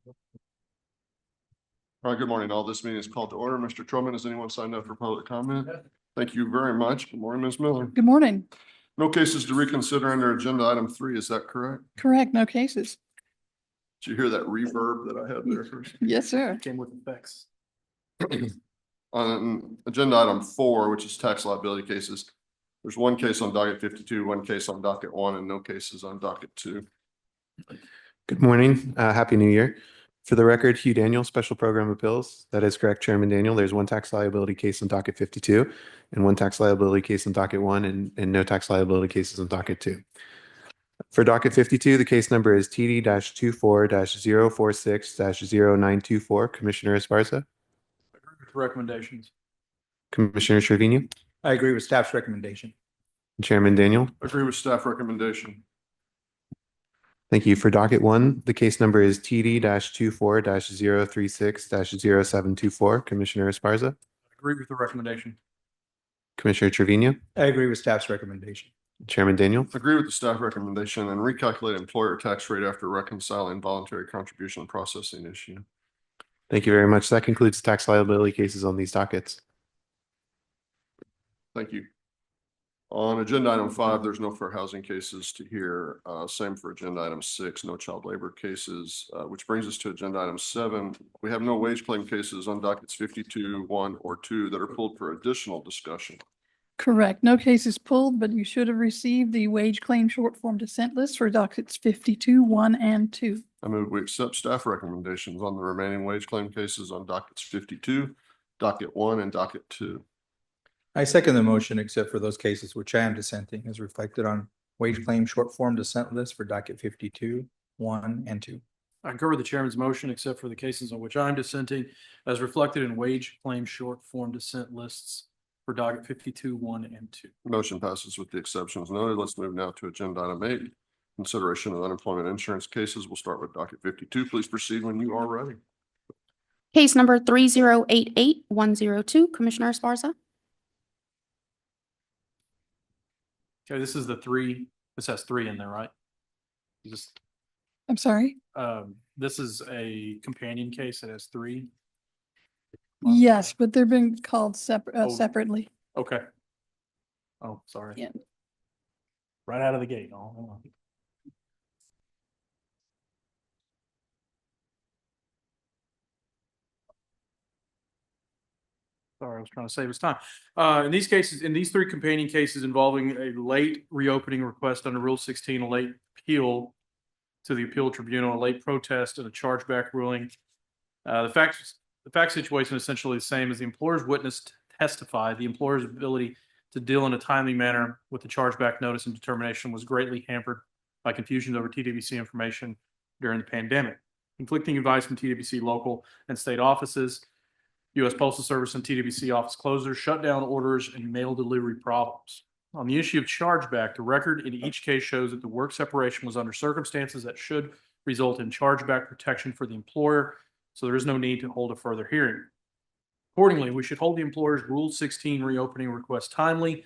All right, good morning, all. This meeting is called to order. Mr. Troman, has anyone signed up for public comment? Thank you very much. Good morning, Ms. Miller. Good morning. No cases to reconsider under agenda item 3, is that correct? Correct, no cases. Did you hear that reverb that I had there first? Yes, sir. Came with effects. On agenda item 4, which is tax liability cases, there's one case on docket 52, one case on docket 1, and no cases on docket 2. Good morning. Happy New Year. For the record, Hugh Daniel, Special Program Appeals. That is correct, Chairman Daniel. There's one tax liability case on docket 52 and one tax liability case on docket 1 and no tax liability cases on docket 2. For docket 52, the case number is TD-24-046-0924. Commissioner Esparza. I agree with recommendations. Commissioner Trevino. I agree with staff's recommendation. Chairman Daniel. Agree with staff recommendation. Thank you. For docket 1, the case number is TD-24-036-0724. Commissioner Esparza. I agree with the recommendation. Commissioner Trevino. I agree with staff's recommendation. Chairman Daniel. Agree with the staff recommendation and recalculate employer tax rate after reconciling voluntary contribution processing issue. Thank you very much. That concludes tax liability cases on these dockets. Thank you. On agenda item 5, there's no fair housing cases to hear. Same for agenda item 6, no child labor cases, which brings us to agenda item 7. We have no wage claim cases on dockets 52, 1, or 2 that are pulled for additional discussion. Correct, no cases pulled, but you should have received the wage claim short form dissent list for dockets 52, 1, and 2. I move we accept staff recommendations on the remaining wage claim cases on dockets 52, docket 1, and docket 2. I second the motion except for those cases which I am dissenting as reflected on wage claim short form dissent list for docket 52, 1, and 2. I concur with the chairman's motion, except for the cases on which I'm dissenting, as reflected in wage claim short form dissent lists for docket 52, 1, and 2. Motion passes with the exceptions noted. Let's move now to agenda item 8. Consideration of unemployment insurance cases. We'll start with docket 52. Please proceed when you are ready. Case number 3088102, Commissioner Esparza. Okay, this is the 3. This has 3 in there, right? I'm sorry? This is a companion case that has 3. Yes, but they're being called Oh. separately. Okay. Oh, sorry. Yeah. Right out of the gate. Oh, hold on. Sorry, I was trying to save us time. In these cases, in these 3 companion cases involving a late reopening request under Rule 16, a late appeal to the appeal tribunal, a late protest, and a chargeback ruling, the fact situation is essentially the same as the employer's witness testified. The employer's ability to deal in a timely manner with the chargeback notice and determination was greatly hampered by confusion over TWC information during the pandemic. Conflicting advice from TWC local and state offices, U.S. Postal Service and TWC office closures, shutdown orders, and mail delivery problems. On the issue of chargeback, the record in each case shows that the work separation was under circumstances that should result in chargeback protection for the employer, so there is no need to hold a further hearing. Accordingly, we should hold the employer's Rule 16 reopening request timely,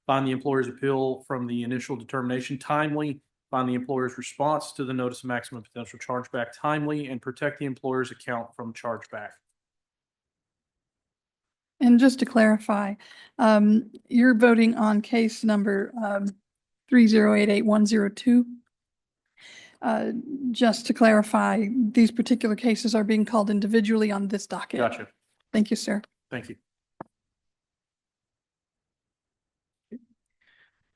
find the employer's appeal from the initial determination timely, find the employer's response to the notice of maximum potential chargeback timely, and protect the employer's account from chargeback. And just to clarify, you're voting on case number 3088102. Just to clarify, these particular cases are being called individually on this docket. Gotcha. Thank you, sir. Thank you.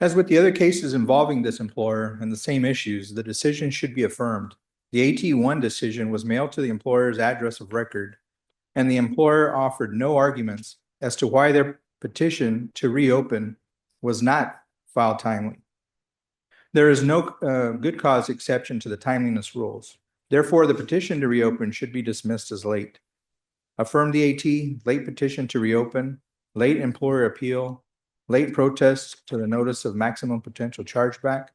As with the other cases involving this employer and the same issues, the decision should be affirmed. The AT1 decision was mailed to the employer's address of record, and the employer offered no arguments as to why their petition to reopen was not filed timely. There is no good cause exception to the timeliness rules. Therefore, the petition to reopen should be dismissed as late. Affirm the AT, late petition to reopen, late employer appeal, late protest to the notice of maximum potential chargeback.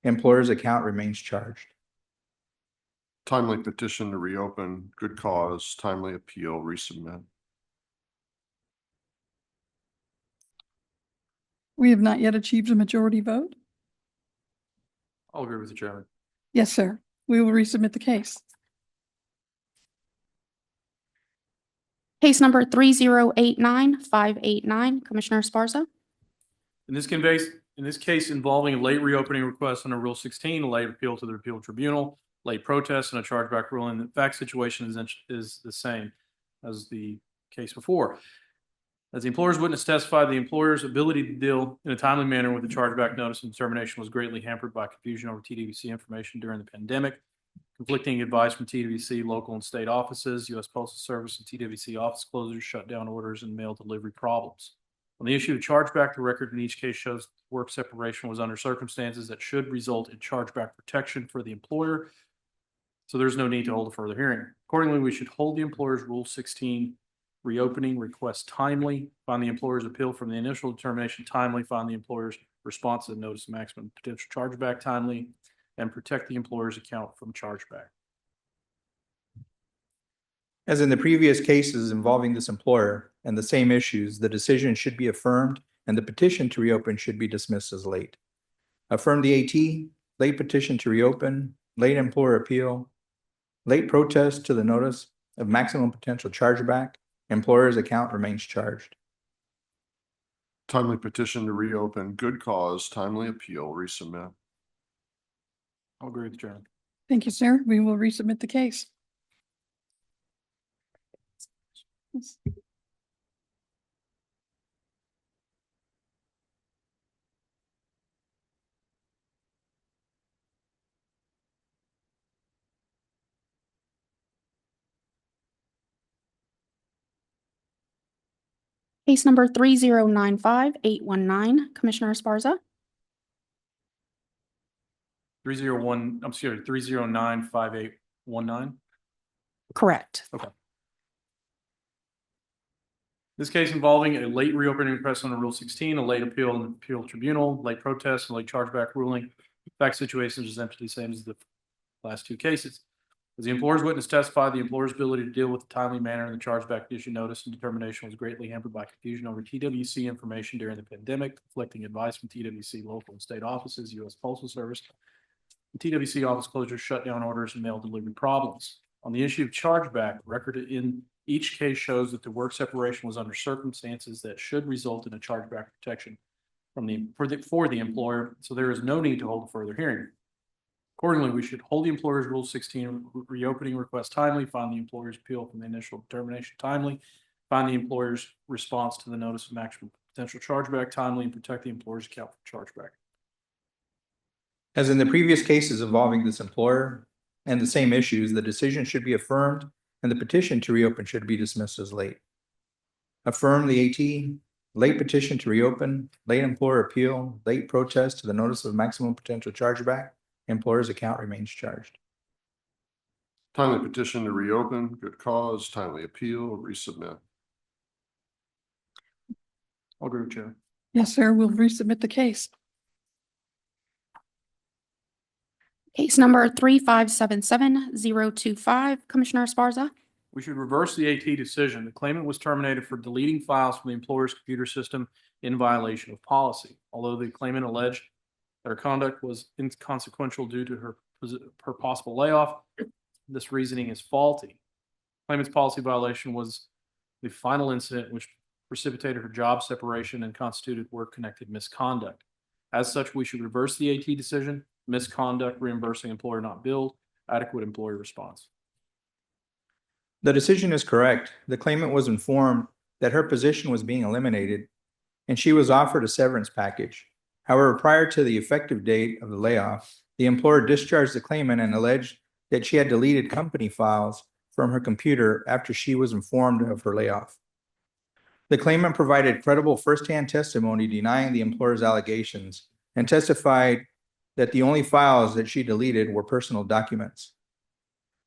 Employer's account remains charged. Timely petition to reopen, good cause, timely appeal, resubmit. We have not yet achieved a majority vote. I'll agree with the chairman. Yes, sir. We will resubmit the case. Case number 3089589, Commissioner Esparza. In this case involving a late reopening request under Rule 16, a late appeal to the appeal tribunal, late protest, and a chargeback ruling, the fact situation is the same as the case before. As the employer's witness testified, the employer's ability to deal in a timely manner with the chargeback notice and determination was greatly hampered by confusion over TWC information during the pandemic, conflicting advice from TWC local and state offices, U.S. Postal Service, and TWC office closures, shutdown orders, and mail delivery problems. On the issue of chargeback, the record in each case shows work separation was under circumstances that should result in chargeback protection for the employer, so there's no need to hold a further hearing. Accordingly, we should hold the employer's Rule 16 reopening request timely, find the employer's appeal from the initial determination timely, find the employer's response to the notice of maximum potential chargeback timely, and protect the employer's account from chargeback. As in the previous cases involving this employer and the same issues, the decision should be affirmed and the petition to reopen should be dismissed as late. Affirm the AT, late petition to reopen, late employer appeal, late protest to the notice of maximum potential chargeback, employer's account remains charged. Timely petition to reopen, good cause, timely appeal, resubmit. I'll agree with the chairman. Thank you, sir. We will resubmit the case. Case number 3095819, Commissioner Esparza. 3095819. Correct. This case involving a late reopening request under Rule 16, a late appeal in the appeal tribunal, late protest, and late chargeback ruling. Fact situation is essentially the same as the last two cases. As the employer's witness testified, the employer's ability to deal with the timely manner in the chargeback issue notice and determination was greatly hampered by confusion over TWC information during the pandemic, conflicting advice from TWC local and state offices, U.S. Postal Service, and TWC office closures, shutdown orders, and mail delivery problems. On the issue of chargeback, record in each case shows that the work separation was under circumstances that should result in a chargeback protection for the employer, so there is no need to hold a further hearing. Accordingly, we should hold the employer's Rule 16 reopening request timely, find the employer's appeal from the initial determination timely, find the employer's response to the notice of maximum potential chargeback timely, and protect the employer's account for chargeback. As in the previous cases involving this employer and the same issues, the decision should be affirmed and the petition to reopen should be dismissed as late. Affirm the AT, late petition to reopen, late employer appeal, late protest to the notice of maximum potential chargeback, employer's account remains charged. Timely petition to reopen, good cause, timely appeal, resubmit. I'll agree with Chair. Yes, sir. We'll resubmit the case. Case number 3577025, Commissioner Esparza. We should reverse the AT decision. The claimant was terminated for deleting files from the employer's computer system in violation of policy. Although the claimant alleged that her conduct was inconsequential due to her possible layoff, this reasoning is faulty. Claimant's policy violation was the final incident which precipitated her job separation and constituted work-connected misconduct. As such, we should reverse the AT decision. Misconduct, reimbursing employer not billed, adequate employee response. The decision is correct. The claimant was informed that her position was being eliminated and she was offered a severance package. However, prior to the effective date of the layoff, the employer discharged the claimant and alleged that she had deleted company files from her computer after she was informed of her layoff. The claimant provided credible firsthand testimony denying the employer's allegations and testified that the only files that she deleted were personal documents.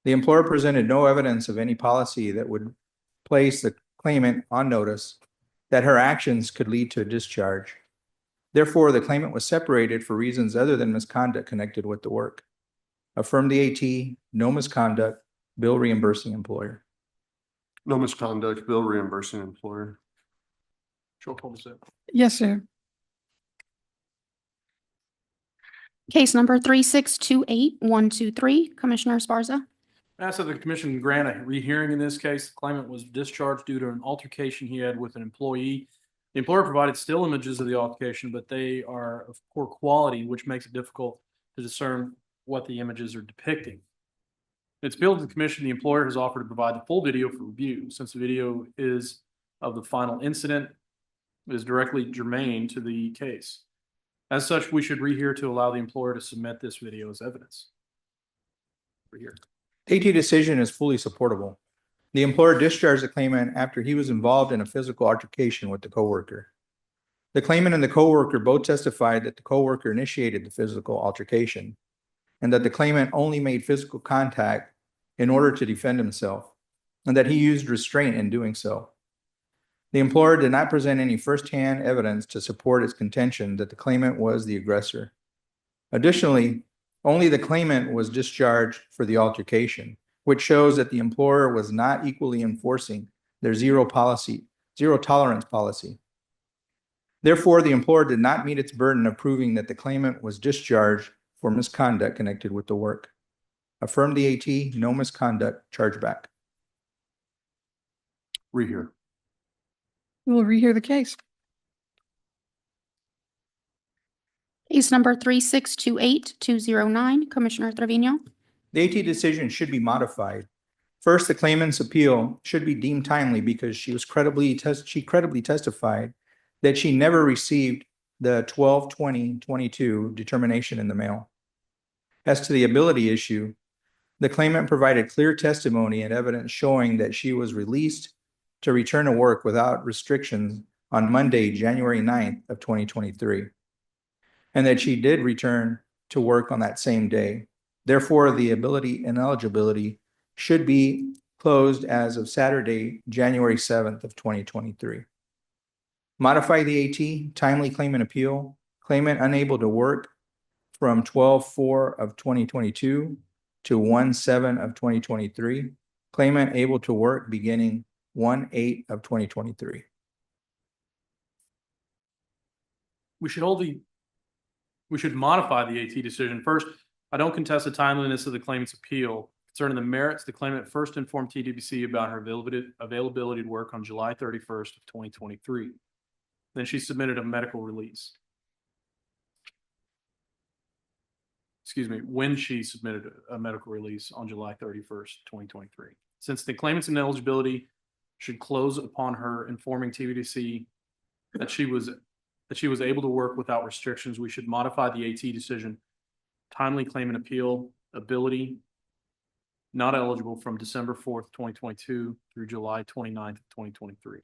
The employer presented no evidence of any policy that would place the claimant on notice that her actions could lead to a discharge. Therefore, the claimant was separated for reasons other than misconduct connected with the work. Affirm the AT, no misconduct, bill reimbursing employer. No misconduct, bill reimbursing employer. Short call to set. Yes, sir. Case number 3628123, Commissioner Esparza. Ask that the commission grant a rehearing in this case. The claimant was discharged due to an altercation he had with an employee. The employer provided still images of the altercation, but they are of poor quality, which makes it difficult to discern what the images are depicting. It's appealed to the commission. The employer has offered to provide the full video for review. Since the video is of the final incident, it is directly germane to the case. As such, we should rehear to allow the employer to submit this video as evidence. Rehear. The AT decision is fully supportable. The employer discharged the claimant after he was involved in a physical altercation with the coworker. The claimant and the coworker both testified that the coworker initiated the physical altercation and that the claimant only made physical contact in order to defend himself, and that he used restraint in doing so. The employer did not present any firsthand evidence to support its contention that the claimant was the aggressor. Additionally, only the claimant was discharged for the altercation, which shows that the employer was not equally enforcing their zero tolerance policy. Therefore, the employer did not meet its burden of proving that the claimant was discharged for misconduct connected with the work. Affirm the AT, no misconduct, chargeback. Rehear. We'll rehear the case. Case number 3628209, Commissioner Trevino. The AT decision should be modified. First, the claimant's appeal should be deemed timely because she credibly testified that she never received the 12/20/22 determination in the mail. As to the ability issue, the claimant provided clear testimony and evidence showing that she was released to return to work without restrictions on Monday, January 9th of 2023, and that she did return to work on that same day. Therefore, the ability and eligibility should be closed as of Saturday, January 7th of 2023. Modify the AT, timely claimant appeal, claimant unable to work from 12/4 of 2022 to 1/7 of 2023, claimant able to work beginning 1/8 of 2023. We should modify the AT decision. First, I don't contest the timeliness of the claimant's appeal. Concerning the merits, the claimant first informed TWC about her availability to work on July 31st of 2023. Then she submitted a medical release. When she submitted a medical release on July 31st, 2023. Since the claimant's ineligibility should close upon her informing TWC that she was able to work without restrictions, we should modify the AT decision. Timely claimant appeal, ability, not eligible from December 4th, 2022 through July 29th, 2023.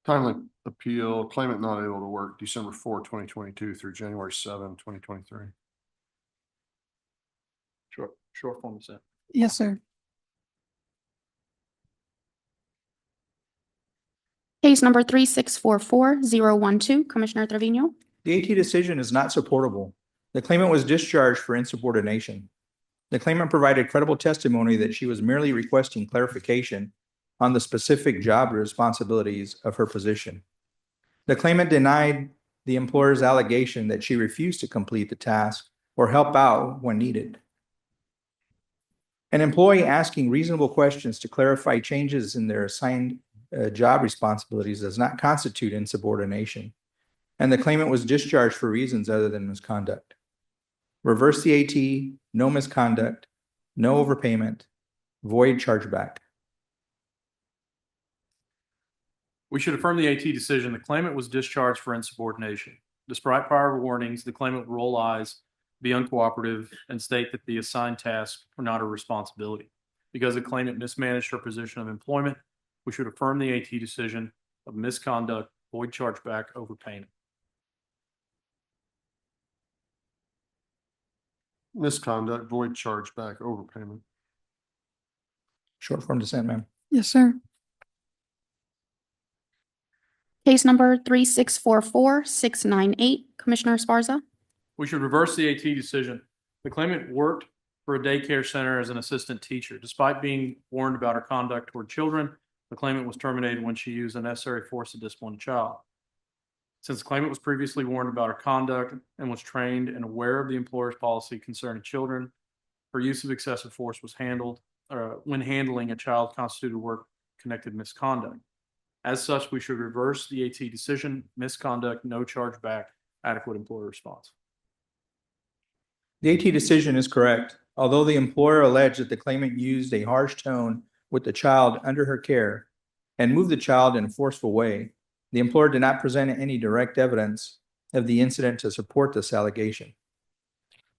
Timely appeal, claimant not able to work December 4, 2022 through January 7, 2023. Short form of sentence. Yes, sir. Case number 3644012, Commissioner Trevino. The AT decision is not supportable. The claimant was discharged for insubordination. The claimant provided credible testimony that she was merely requesting clarification on the specific job responsibilities of her position. The claimant denied the employer's allegation that she refused to complete the task or help out when needed. An employee asking reasonable questions to clarify changes in their assigned job responsibilities does not constitute insubordination, and the claimant was discharged for reasons other than misconduct. Reverse the AT, no misconduct, no overpayment, void chargeback. We should affirm the AT decision. The claimant was discharged for insubordination. Despite prior warnings, the claimant would roll eyes, be uncooperative, and state that the assigned tasks were not her responsibility. Because the claimant mismanaged her position of employment, we should affirm the AT decision of misconduct, void chargeback, overpayment. Misconduct, void chargeback, overpayment. Short form dissent, ma'am. Yes, sir. Case number 3644698, Commissioner Esparza. We should reverse the AT decision. The claimant worked for a daycare center as an assistant teacher. Despite being warned about her conduct toward children, the claimant was terminated when she used unnecessary force to discipline a child. Since the claimant was previously warned about her conduct and was trained and aware of the employer's policy concerning children, her use of excessive force was handled, when handling a child constituted work-connected misconduct. As such, we should reverse the AT decision, misconduct, no chargeback, adequate employer response. The AT decision is correct. Although the employer alleged that the claimant used a harsh tone with the child under her care and moved the child in a forceful way, the employer did not present any direct evidence of the incident to support this allegation.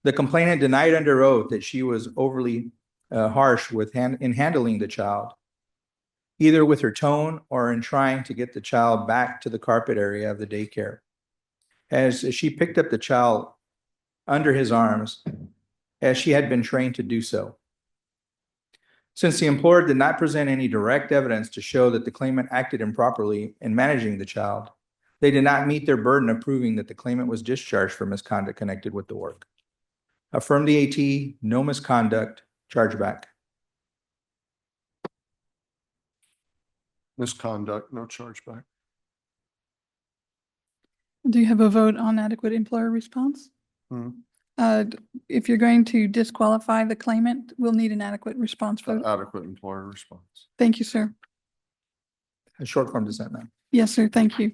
The complainant denied under oath that she was overly harsh in handling the child, either with her tone or in trying to get the child back to the carpet area of the daycare. As she picked up the child under his arms, as she had been trained to do so. Since the employer did not present any direct evidence to show that the claimant acted improperly in managing the child, they did not meet their burden of proving that the claimant was discharged for misconduct connected with the work. Affirm the AT, no misconduct, chargeback. Misconduct, no chargeback. Do you have a vote on adequate employer response? Hmm. If you're going to disqualify the claimant, we'll need an adequate response vote. Adequate employer response. Thank you, sir. A short form dissent, ma'am. Yes, sir. Thank you.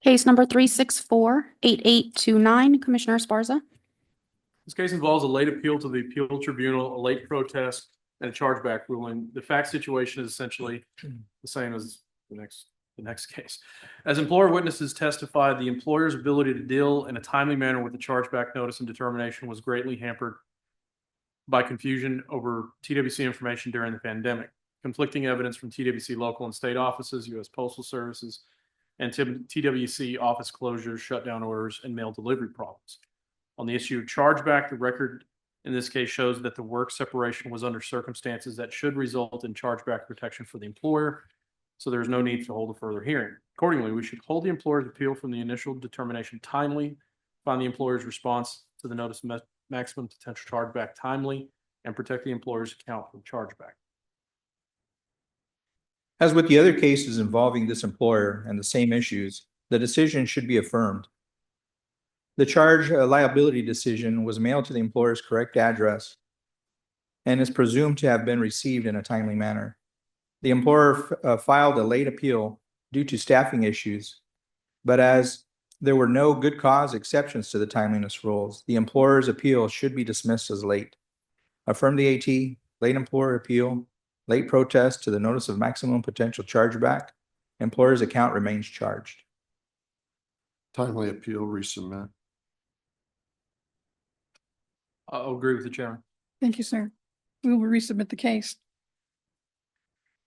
Case number 3648829, Commissioner Esparza. This case involves a late appeal to the appeal tribunal, a late protest, and a chargeback ruling. The fact situation is essentially the same as the next case. As employer witnesses testified, the employer's ability to deal in a timely manner with the chargeback notice and determination was greatly hampered by confusion over TWC information during the pandemic. Conflicting evidence from TWC local and state offices, U.S. Postal Services, and TWC office closures, shutdown orders, and mail delivery problems. On the issue of chargeback, the record in this case shows that the work separation was under circumstances that should result in chargeback protection for the employer, so there is no need to hold a further hearing. Accordingly, we should hold the employer's appeal from the initial determination timely, find the employer's response to the notice of maximum potential chargeback timely, and protect the employer's account from chargeback. As with the other cases involving this employer and the same issues, the decision should be affirmed. The charge liability decision was mailed to the employer's correct address and is presumed to have been received in a timely manner. The employer filed a late appeal due to staffing issues, but as there were no good cause exceptions to the timeliness rules, the employer's appeal should be dismissed as late. Affirm the AT, late employer appeal, late protest to the notice of maximum potential chargeback, employer's account remains charged. Timely appeal, resubmit. I'll agree with the chairman. Thank you, sir. We will resubmit the case.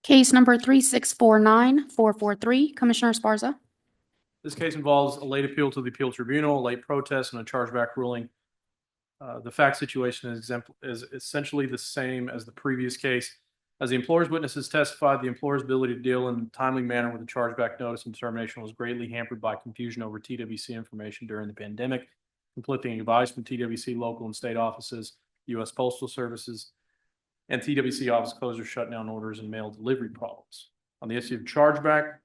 Case number 3649443, Commissioner Esparza. This case involves a late appeal to the appeal tribunal, a late protest, and a chargeback ruling. The fact situation is essentially the same as the previous case. As the employer's witnesses testified, the employer's ability to deal in a timely manner with the chargeback notice and determination was greatly hampered by confusion over TWC information during the pandemic, conflicting advice from TWC local and state offices, U.S. Postal Services, and TWC office closures, shutdown orders, and mail delivery problems. On the issue of chargeback,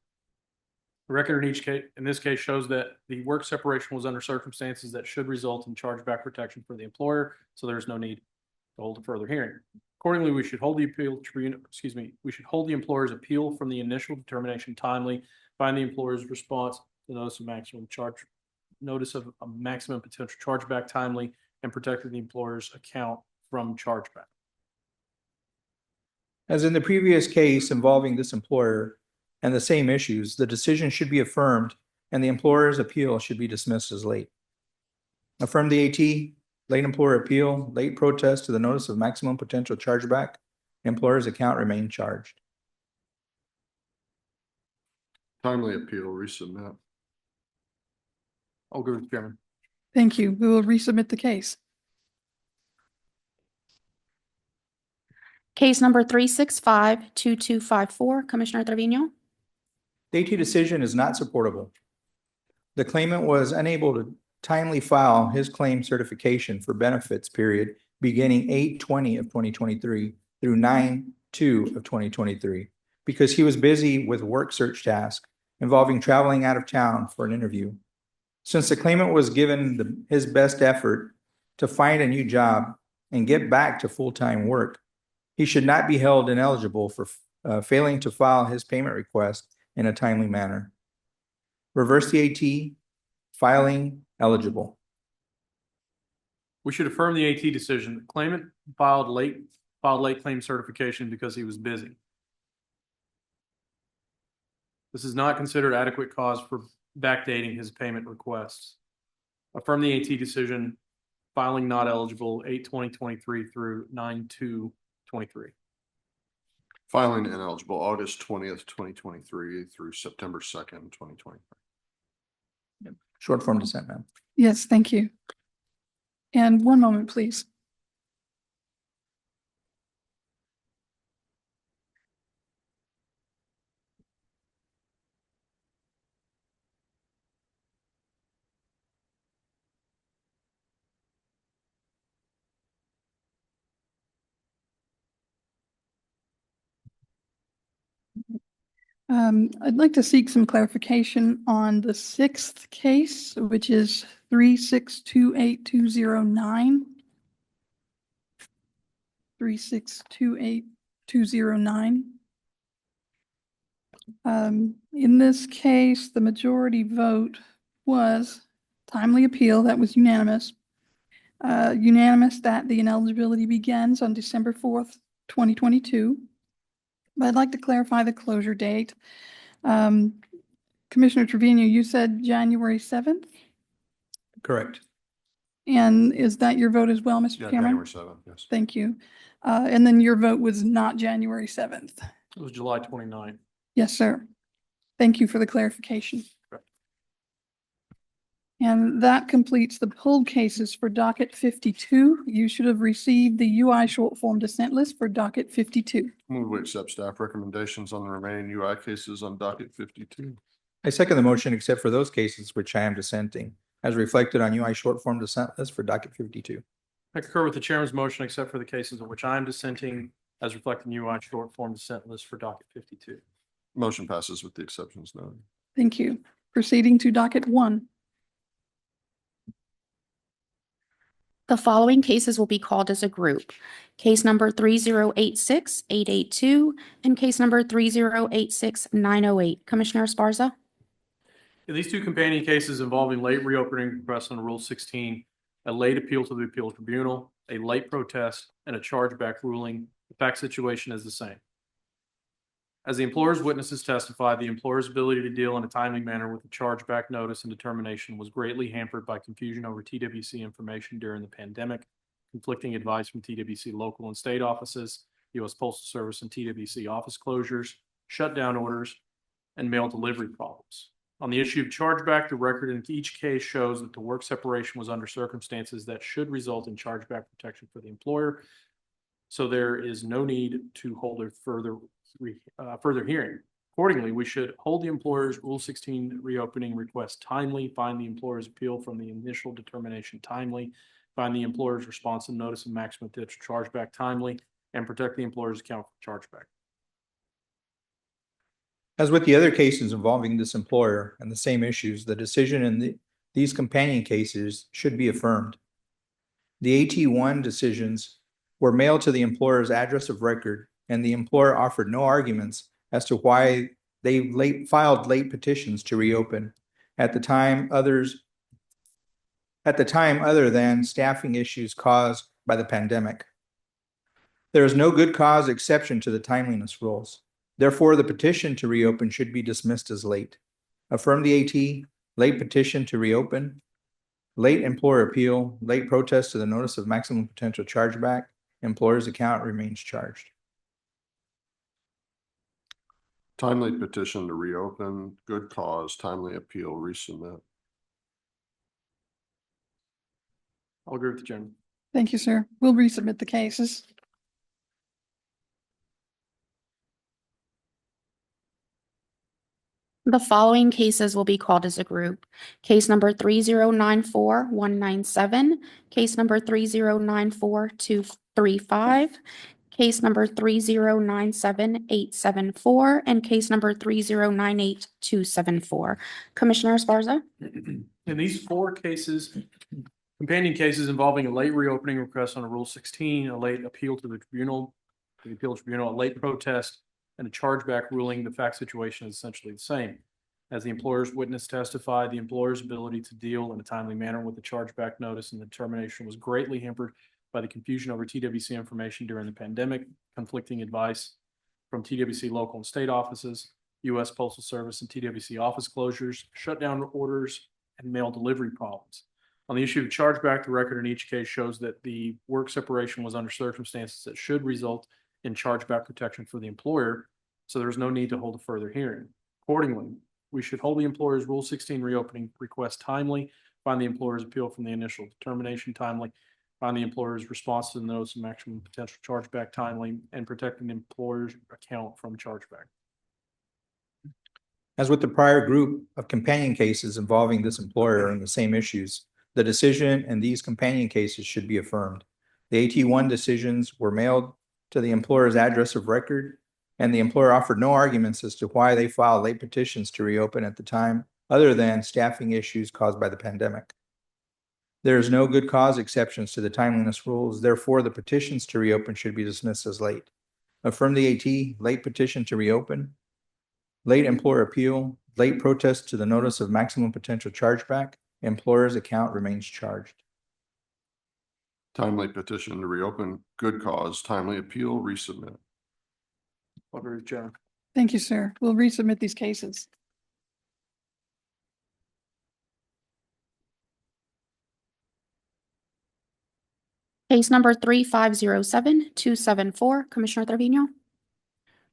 the record in this case shows that the work separation was under circumstances that should result in chargeback protection for the employer, so there's no need to hold a further hearing. Accordingly, we should hold the employer's appeal from the initial determination timely, find the employer's response to notice of a maximum potential chargeback timely, and protect the employer's account from chargeback. As in the previous case involving this employer and the same issues, the decision should be affirmed and the employer's appeal should be dismissed as late. Affirm the AT, late employer appeal, late protest to the notice of maximum potential chargeback, employer's account remain charged. Timely appeal, resubmit. I'll agree with the chairman. Thank you. We will resubmit the case. Case number 3652254, Commissioner Trevino. The AT decision is not supportable. The claimant was unable to timely file his claim certification for benefits period beginning 8/20 of 2023 through 9/2 of 2023 because he was busy with work search tasks involving traveling out of town for an interview. Since the claimant was given his best effort to find a new job and get back to full-time work, he should not be held ineligible for failing to file his payment request in a timely manner. Reverse the AT, filing eligible. We should affirm the AT decision. The claimant filed late claim certification because he was busy. This is not considered adequate cause for backdating his payment requests. Affirm the AT decision, filing not eligible 8/20/23 through 9/2/23. Filing ineligible August 20th, 2023 through September 2nd, 2020. Short form dissent, ma'am. Yes, thank you. And one moment, please. I'd like to seek some clarification on the sixth case, which is 3628209. 3628209. In this case, the majority vote was timely appeal. That was unanimous. Unanimous that the ineligibility begins on December 4th, 2022. But I'd like to clarify the closure date. Commissioner Trevino, you said January 7th? Correct. And is that your vote as well, Mr. Yeah, Cameron? January 7th, yes. Thank you. And then your vote was not January 7th? It was July 29th. Yes, sir. Thank you for the clarification. Correct. And that completes the pulled cases for docket 52. You should have received the UI short form dissent list for docket 52. Move we accept staff recommendations on the remaining UI cases on docket 52. I second the motion except for those cases which I am dissenting, as reflected on UI short form dissent list for docket 52. I concur with the chairman's motion, except for the cases in which I am dissenting, as reflected in UI short form dissent list for docket 52. Motion passes with the exceptions noted. Thank you. Proceeding to docket 1. The following cases will be called as a group. Case number 3086882 and case number 3086908. Commissioner Esparza? In these two companion cases involving late reopening requests under Rule 16, a late appeal to the appeals tribunal, a late protest, and a chargeback ruling, the fact situation is the same. As the employer's witnesses testified, the employer's ability to deal in a timely manner with the chargeback notice and determination was greatly hampered by confusion over TWC information during the pandemic, conflicting advice from TWC local and state offices, U.S. Postal Service and TWC office closures, shutdown orders, and mail delivery problems. On the issue of chargeback, the record in each case shows that the work separation was under circumstances that should result in chargeback protection for the employer. So there is no need to hold a further hearing. Accordingly, we should hold the employer's Rule 16 reopening request timely, find the employer's appeal from the initial determination timely, find the employer's response and notice of maximum potential chargeback timely, and protect the employer's account for chargeback. As with the other cases involving this employer and the same issues, the decision in these companion cases should be affirmed. The AT1 decisions were mailed to the employer's address of record, and the employer offered no arguments as to why they filed late petitions to reopen at the time other than staffing issues caused by the pandemic. There is no good cause exception to the timeliness rules. Therefore, the petition to reopen should be dismissed as late. Affirm the AT, late petition to reopen, late employer appeal, late protest to the notice of maximum potential chargeback, employer's account remains charged. Timely petition to reopen, good cause, timely appeal, resubmit. I'll agree with the chairman. Thank you, sir. We'll resubmit the cases. The following cases will be called as a group. Case number 3094197, case number 3094235, Case number 3097874 and case number 3098274. Commissioner Esparza? In these four cases, companion cases involving a late reopening request under Rule 16, a late appeal to the tribunal, a late protest, and a chargeback ruling, the fact situation is essentially the same. As the employer's witness testified, the employer's ability to deal in a timely manner with the chargeback notice and the determination was greatly hampered by the confusion over TWC information during the pandemic, conflicting advice from TWC local and state offices, U.S. Postal Service and TWC office closures, shutdown orders, and mail delivery problems. On the issue of chargeback, the record in each case shows that the work separation was under circumstances that should result in chargeback protection for the employer, so there's no need to hold a further hearing. Accordingly, we should hold the employer's Rule 16 reopening request timely, find the employer's appeal from the initial determination timely, find the employer's response to the notice of maximum potential chargeback timely, and protecting the employer's account from chargeback. As with the prior group of companion cases involving this employer and the same issues, the decision in these companion cases should be affirmed. The AT1 decisions were mailed to the employer's address of record, and the employer offered no arguments as to why they filed late petitions to reopen at the time, other than staffing issues caused by the pandemic. There is no good cause exceptions to the timeliness rules. Therefore, the petitions to reopen should be dismissed as late. Affirm the AT, late petition to reopen, late employer appeal, late protest to the notice of maximum potential chargeback, employer's account remains charged. Timely petition to reopen, good cause, timely appeal, resubmit. Order adjourned. Thank you, sir. We'll resubmit these cases. Case number 3507274. Commissioner Trevino?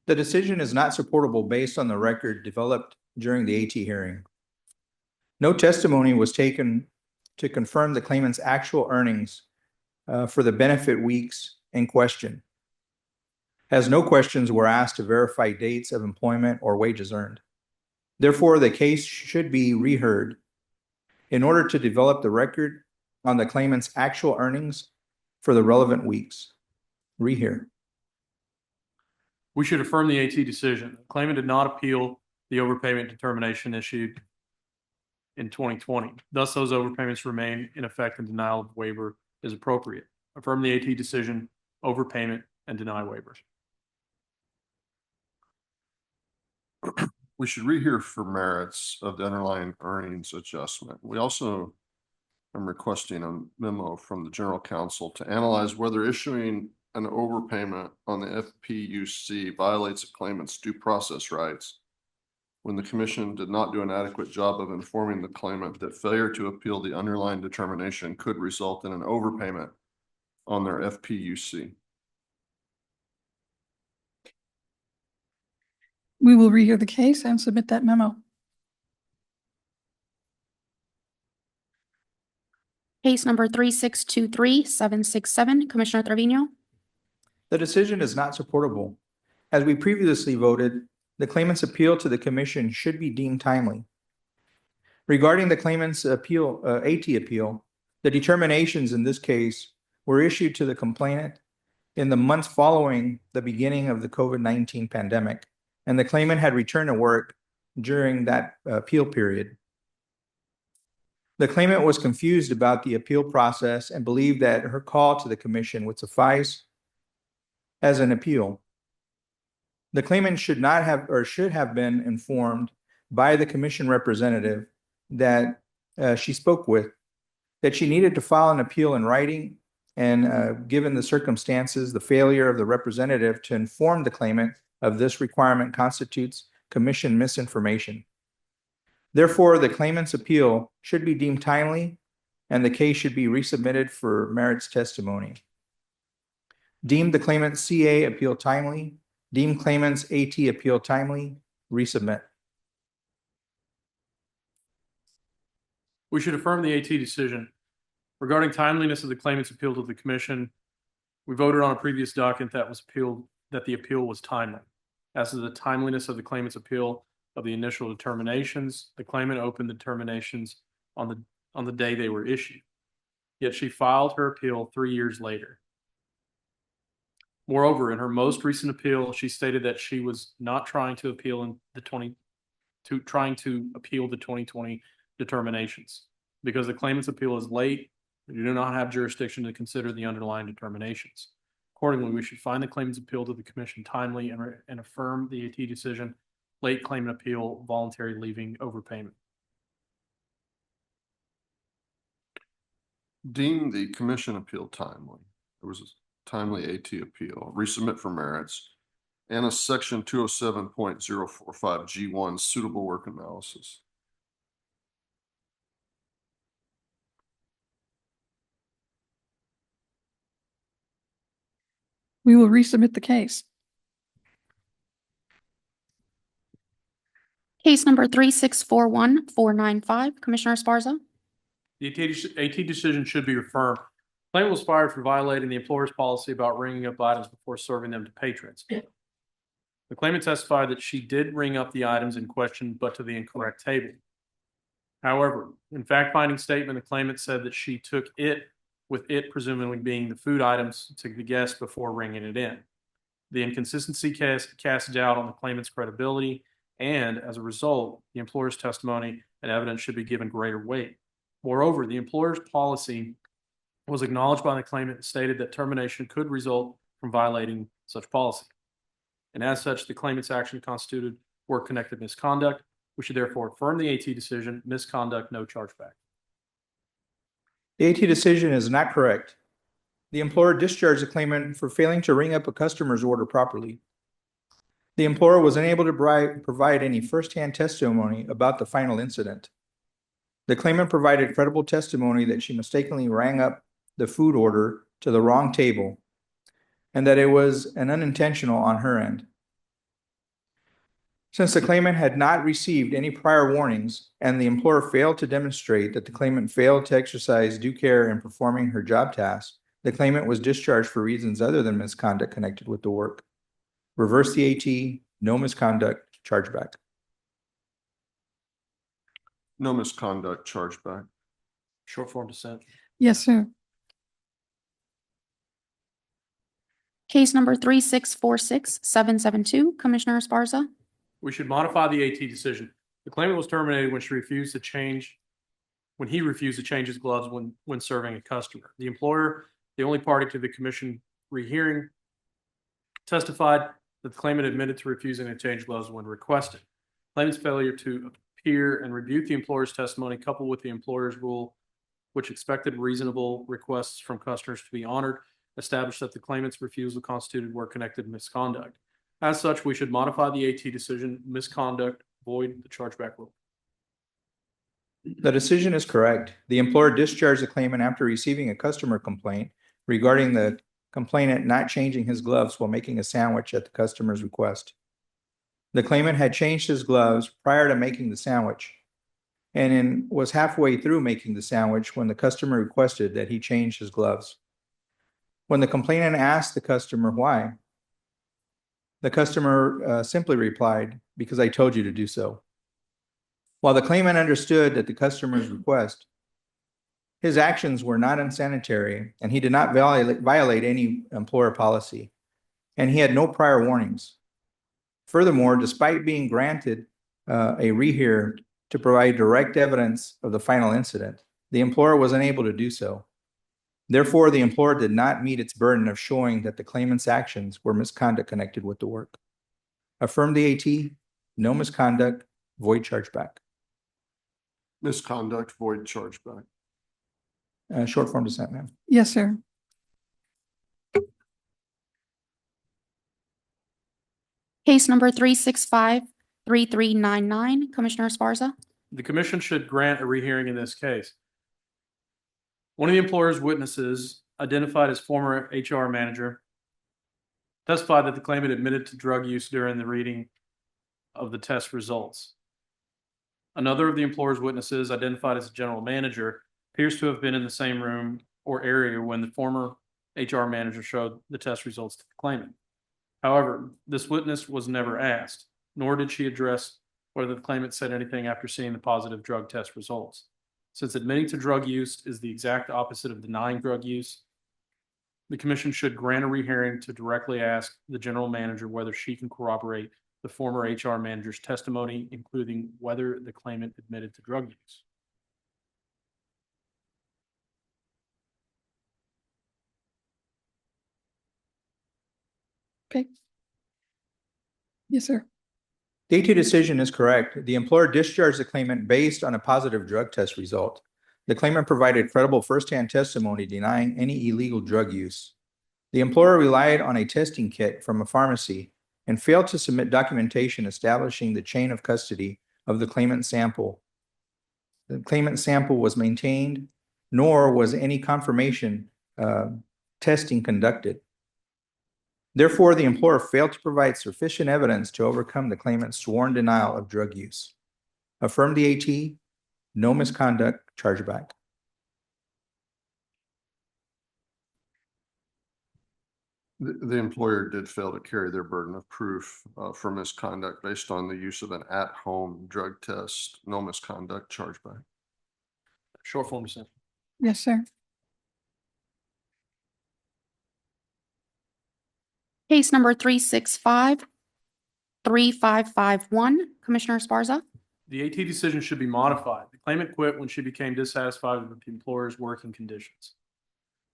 The decision is not supportable based on the record developed during the AT hearing. No testimony was taken to confirm the claimant's actual earnings for the benefit weeks in question, as no questions were asked to verify dates of employment or wages earned. Therefore, the case should be reheard in order to develop the record on the claimant's actual earnings for the relevant weeks. Rehear. We should affirm the AT decision. The claimant did not appeal the overpayment determination issued in 2020. Thus, those overpayments remain in effect and denial of waiver is appropriate. Affirm the AT decision, overpayment, and deny waivers. We should rehear for merits of the underlying earnings adjustment. We also am requesting a memo from the general counsel to analyze whether issuing an overpayment on the FPUC violates a claimant's due process rights when the commission did not do an adequate job of informing the claimant that failure to appeal the underlying determination could result in an overpayment on their FPUC. We will rehear the case and submit that memo. Case number 3623767. Commissioner Trevino? The decision is not supportable. As we previously voted, the claimant's appeal to the commission should be deemed timely. Regarding the claimant's appeal, AT appeal, the determinations in this case were issued to the complainant in the months following the beginning of the COVID-19 pandemic, and the claimant had returned to work during that appeal period. The claimant was confused about the appeal process and believed that her call to the commission would suffice as an appeal. The claimant should not have or should have been informed by the commission representative that she spoke with that she needed to file an appeal in writing, and given the circumstances, the failure of the representative to inform the claimant of this requirement constitutes commission misinformation. Therefore, the claimant's appeal should be deemed timely and the case should be resubmitted for merits testimony. Deem the claimant's CA appeal timely. Deem claimant's AT appeal timely. Resubmit. We should affirm the AT decision. Regarding timeliness of the claimant's appeal to the commission, we voted on a previous document that the appeal was timely. As to the timeliness of the claimant's appeal of the initial determinations, the claimant opened the determinations on the day they were issued. Yet she filed her appeal 3 years later. Moreover, in her most recent appeal, she stated that she was not trying to appeal the 2020 determinations. Because the claimant's appeal is late, we do not have jurisdiction to consider the underlying determinations. Accordingly, we should find the claimant's appeal to the commission timely and affirm the AT decision, late claimant appeal, voluntary leaving overpayment. Deem the commission appeal timely. There was a timely AT appeal, resubmit for merits, and a section 207.045 G1 suitable work analysis. We will resubmit the case. Case number 3641495, Commissioner Esparza. The AT decision should be affirmed. Claimant was fired for violating the employer's policy about ringing up items before serving them to patrons. The claimant testified that she did ring up the items in question, but to the incorrect table. However, in fact-finding statement, the claimant said that she took it, with it presumably being the food items, to the guest before ringing it in. The inconsistency cast doubt on the claimant's credibility, and as a result, the employer's testimony and evidence should be given greater weight. Moreover, the employer's policy was acknowledged by the claimant and stated that termination could result from violating such policy. And as such, the claimant's action constituted work-connected misconduct. We should therefore affirm the AT decision, misconduct, no chargeback. The AT decision is not correct. The employer discharged the claimant for failing to ring up a customer's order properly. The employer was unable to provide any firsthand testimony about the final incident. The claimant provided credible testimony that she mistakenly rang up the food order to the wrong table and that it was an unintentional on her end. Since the claimant had not received any prior warnings and the employer failed to demonstrate that the claimant failed to exercise due care in performing her job tasks, the claimant was discharged for reasons other than misconduct connected with the work. Reverse the AT, no misconduct, chargeback. No misconduct, chargeback. Short form dissent. Yes, sir. Case number 3646772, Commissioner Esparza. We should modify the AT decision. The claimant was terminated when he refused to change his gloves when serving a customer. The employer, the only party to the commission rehearing, testified that the claimant admitted to refusing to change gloves when requested. Claimant's failure to appear and rebuke the employer's testimony, coupled with the employer's rule, which expected reasonable requests from customers to be honored, established that the claimant's refusal constituted work-connected misconduct. As such, we should modify the AT decision, misconduct, void the chargeback rule. The decision is correct. The employer discharged the claimant after receiving a customer complaint regarding the complainant not changing his gloves while making a sandwich at the customer's request. The claimant had changed his gloves prior to making the sandwich and was halfway through making the sandwich when the customer requested that he change his gloves. When the complainant asked the customer why, the customer simply replied, "Because I told you to do so." While the claimant understood that the customer's request, his actions were not unsanitary and he did not violate any employer policy, and he had no prior warnings. Furthermore, despite being granted a rehear to provide direct evidence of the final incident, the employer was unable to do so. Therefore, the employer did not meet its burden of showing that the claimant's actions were misconduct connected with the work. Affirm the AT, no misconduct, void chargeback. Misconduct, void chargeback. Short form dissent, ma'am. Yes, sir. Case number 3653399, Commissioner Esparza. The commission should grant a rehearing in this case. One of the employer's witnesses, identified as former HR manager, testified that the claimant admitted to drug use during the reading of the test results. Another of the employer's witnesses, identified as a general manager, appears to have been in the same room or area when the former HR manager showed the test results to the claimant. However, this witness was never asked, nor did she address whether the claimant said anything after seeing the positive drug test results. Since admitting to drug use is the exact opposite of denying drug use, The commission should grant a rehearing to directly ask the general manager whether she can corroborate the former HR manager's testimony, including whether the claimant admitted to drug use. Okay. Yes, sir. The A2 decision is correct. The employer discharged the claimant based on a positive drug test result. The claimant provided credible firsthand testimony denying any illegal drug use. The employer relied on a testing kit from a pharmacy and failed to submit documentation establishing the chain of custody of the claimant sample. The claimant sample was maintained, nor was any confirmation testing conducted. Therefore, the employer failed to provide sufficient evidence to overcome the claimant's sworn denial of drug use. Affirm the AT, no misconduct, chargeback. The employer did fail to carry their burden of proof for misconduct based on the use of an at-home drug test. No misconduct, chargeback. Short form dissent. Yes, sir. Case number 365-3551, Commissioner Esparza. The AT decision should be modified. The claimant quit when she became dissatisfied with the employer's working conditions.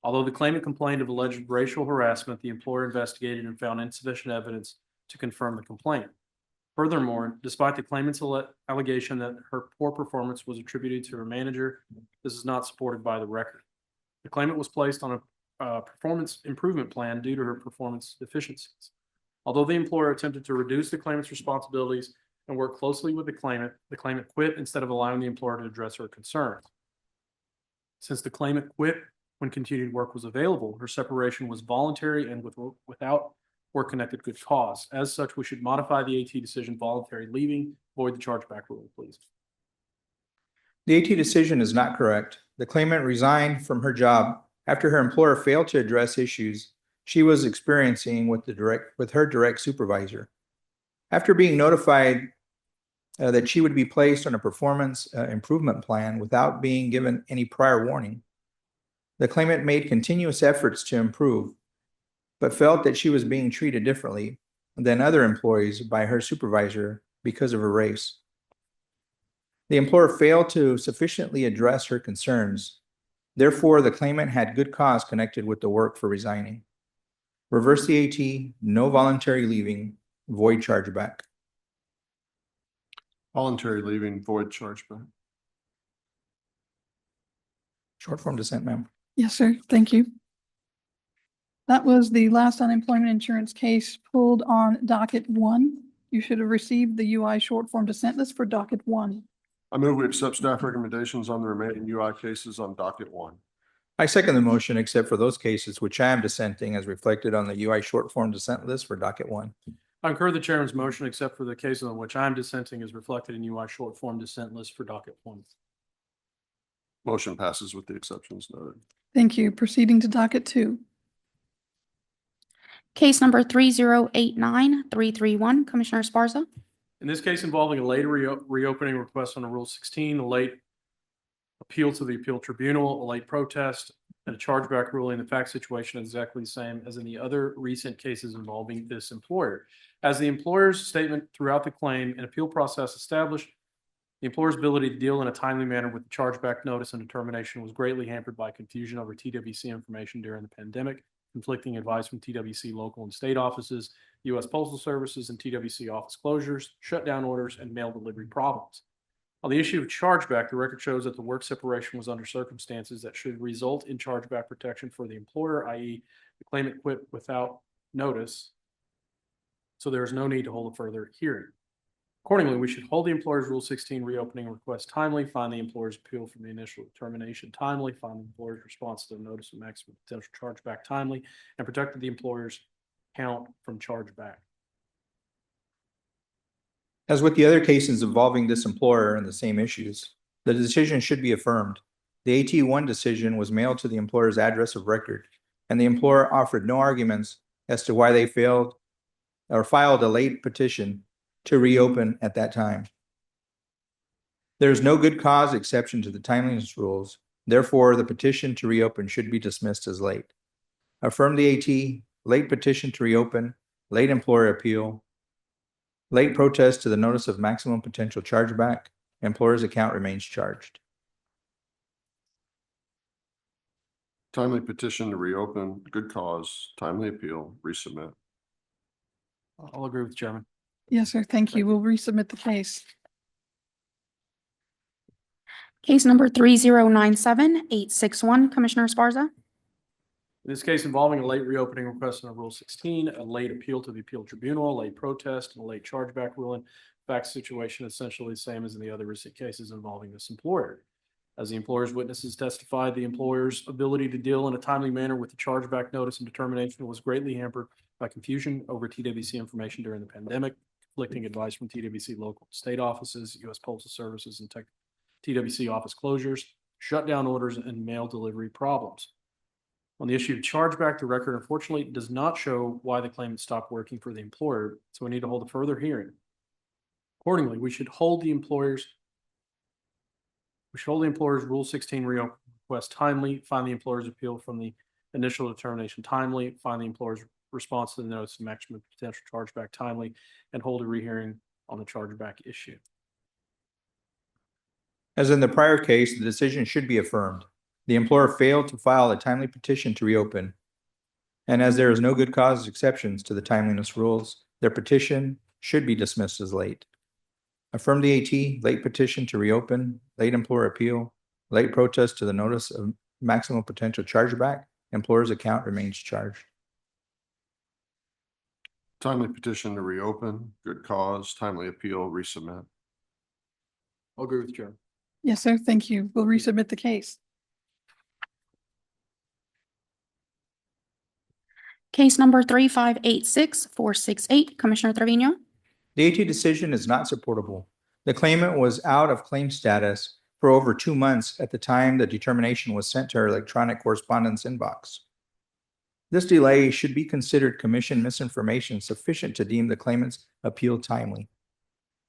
Although the claimant complained of alleged racial harassment, the employer investigated and found insufficient evidence to confirm the complaint. Furthermore, despite the claimant's allegation that her poor performance was attributed to her manager, this is not supported by the record. The claimant was placed on a performance improvement plan due to her performance deficiencies. Although the employer attempted to reduce the claimant's responsibilities and work closely with the claimant quit instead of allowing the employer to address her concerns. Since the claimant quit when continued work was available, her separation was voluntary and without work-connected good cause. As such, we should modify the AT decision voluntary leaving, void the chargeback rule, please. The AT decision is not correct. The claimant resigned from her job after her employer failed to address issues she was experiencing with her direct supervisor. After being notified that she would be placed on a performance improvement plan without being given any prior warning, the claimant made continuous efforts to improve, but felt that she was being treated differently than other employees by her supervisor because of her race. The employer failed to sufficiently address her concerns. Therefore, the claimant had good cause connected with the work for resigning. Reverse the AT, no voluntary leaving, void chargeback. Voluntary leaving, void chargeback. Short form dissent, ma'am. Yes, sir. Thank you. That was the last unemployment insurance case pulled on docket 1. You should have received the UI short form dissent list for docket 1. I move we accept staff recommendations on the remaining UI cases on docket 1. I second the motion except for those cases which I am dissenting as reflected on the UI short form dissent list for docket 1. I concur the chairman's motion except for the cases on which I'm dissenting is reflected in UI short form dissent list for docket 1. Motion passes with the exceptions noted. Thank you. Proceeding to docket 2. Case number 3089331, Commissioner Esparza. In this case involving a late reopening request under Rule 16, a late appeal to the appeal tribunal, a late protest, and a chargeback ruling, the fact situation is exactly the same as in the other recent cases involving this employer. As the employer's statement throughout the claim and appeal process established, the employer's ability to deal in a timely manner with the chargeback notice and determination was greatly hampered by confusion over TWC information during the pandemic, conflicting advice from TWC local and state offices, U.S. Postal Services, and TWC office closures, shutdown orders, and mail delivery problems. On the issue of chargeback, the record shows that the work separation was under circumstances that should result in chargeback protection for the employer, i.e. the claimant quit without notice, so there is no need to hold a further hearing. Accordingly, we should hold the employer's Rule 16 reopening request timely, find the employer's appeal from the initial determination timely, find the employer's response to the notice of maximum potential chargeback timely, and protect the employer's account from chargeback. As with the other cases involving this employer and the same issues, the decision should be affirmed. The AT1 decision was mailed to the employer's address of record, and the employer offered no arguments as to why they failed or filed a late petition to reopen at that time. There is no good cause exception to the timeliness rules. Therefore, the petition to reopen should be dismissed as late. affirm the AT, late petition to reopen, late employer appeal, late protest to the notice of maximum potential chargeback, employer's account remains charged. Timely petition to reopen, good cause, timely appeal, resubmit. I'll agree with the chairman. Yes, sir. Thank you. We'll resubmit the case. Case number 3097-861, Commissioner Esparza. In this case involving a late reopening request under Rule 16, a late appeal to the appeal tribunal, a late protest, and a late chargeback ruling. Fact situation essentially the same as in the other recent cases involving this employer. As the employer's witnesses testified, the employer's ability to deal in a timely manner with the chargeback notice and determination was greatly hampered by confusion over TWC information during the pandemic, conflicting advice from TWC local and state offices, U.S. Postal Services, and TWC office closures, shutdown orders, and mail delivery problems. On the issue of chargeback, the record unfortunately does not show why the claimant stopped working for the employer, so we need to hold a further hearing. Accordingly, we should hold the employer's Rule 16 request timely, find the employer's appeal from the initial determination timely, find the employer's response to the notice of maximum potential chargeback timely, and hold a rehearing on the chargeback issue. As in the prior case, the decision should be affirmed. The employer failed to file a timely petition to reopen. And as there is no good cause exceptions to the timeliness rules, their petition should be dismissed as late. Affirm the AT, late petition to reopen, late employer appeal, late protest to the notice of maximum potential chargeback, employer's account remains charged. Timely petition to reopen, good cause, timely appeal, resubmit. I'll agree with the chairman. Yes, sir. Thank you. We'll resubmit the case. Case number 3586468, Commissioner Trevino. The AT decision is not supportable. The claimant was out of claim status for over 2 months at the time the determination was sent to her electronic correspondence inbox. This delay should be considered commission misinformation sufficient to deem the claimant's appeal timely.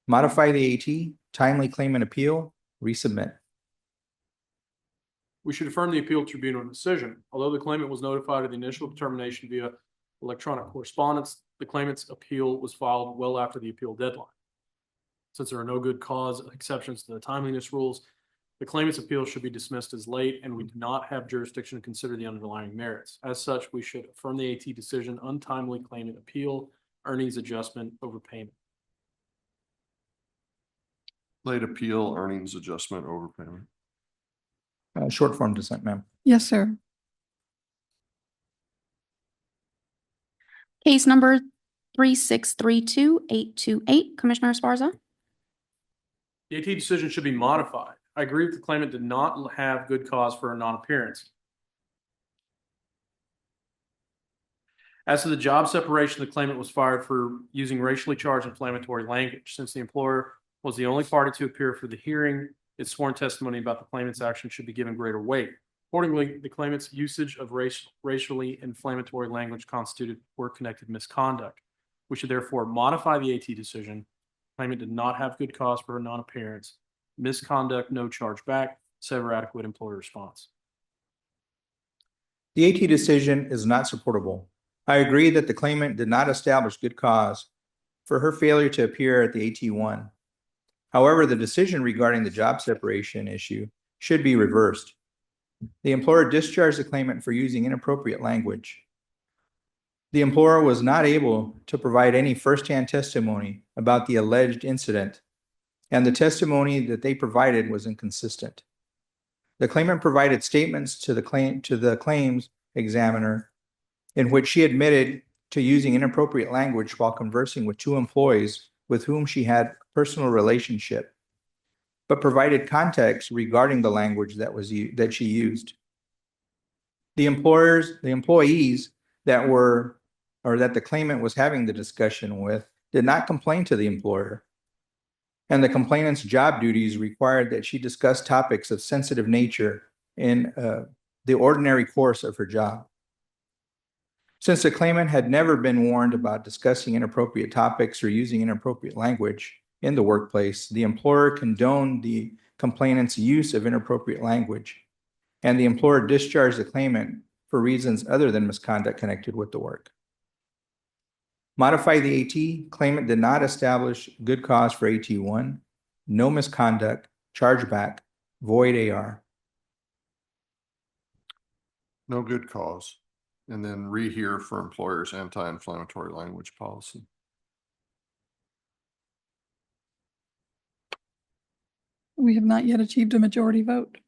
Modify the AT, timely claimant appeal, resubmit. We should affirm the appeal tribunal decision. Although the claimant was notified of the initial determination via electronic correspondence, the claimant's appeal was filed well after the appeal deadline. Since there are no good cause exceptions to the timeliness rules, the claimant's appeal should be dismissed as late, and we do not have jurisdiction to consider the underlying merits. As such, we should affirm the AT decision, untimely claimant appeal, earnings adjustment, overpayment. Late appeal, earnings adjustment, overpayment. Short form dissent, ma'am. Yes, sir. Case number 3632828, Commissioner Esparza. The AT decision should be modified. I agree that the claimant did not have good cause for a non-appearance. As to the job separation, the claimant was fired for using racially charged inflammatory language. Since the employer was the only party to appear for the hearing, its sworn testimony about the claimant's action should be given greater weight. Accordingly, the claimant's usage of racially inflammatory language constituted work-connected misconduct. We should therefore modify the AT decision. Claimant did not have good cause for her non-appearance. Misconduct, no charge back, sever adequate employer response. The AT decision is not supportable. I agree that the claimant did not establish good cause for her failure to appear at the AT1. However, the decision regarding the job separation issue should be reversed. The employer discharged the claimant for using inappropriate language. The employer was not able to provide any firsthand testimony about the alleged incident, and the testimony that they provided was inconsistent. The claimant provided statements to the claims examiner in which she admitted to using inappropriate language while conversing with 2 employees with whom she had a personal relationship, but provided context regarding the language that she used. The employees that the claimant was having the discussion with did not complain to the employer, and the complainant's job duties required that she discuss topics of sensitive nature in the ordinary course of her job. Since the claimant had never been warned about discussing inappropriate topics or using inappropriate language in the workplace, the employer condoned the complainant's use of inappropriate language, and the employer discharged the claimant for reasons other than misconduct connected with the work. Modify the AT, claimant did not establish good cause for AT1, no misconduct, chargeback, void AR. No good cause. And then rehear for employer's anti-inflammatory language policy. We have not yet achieved a majority vote.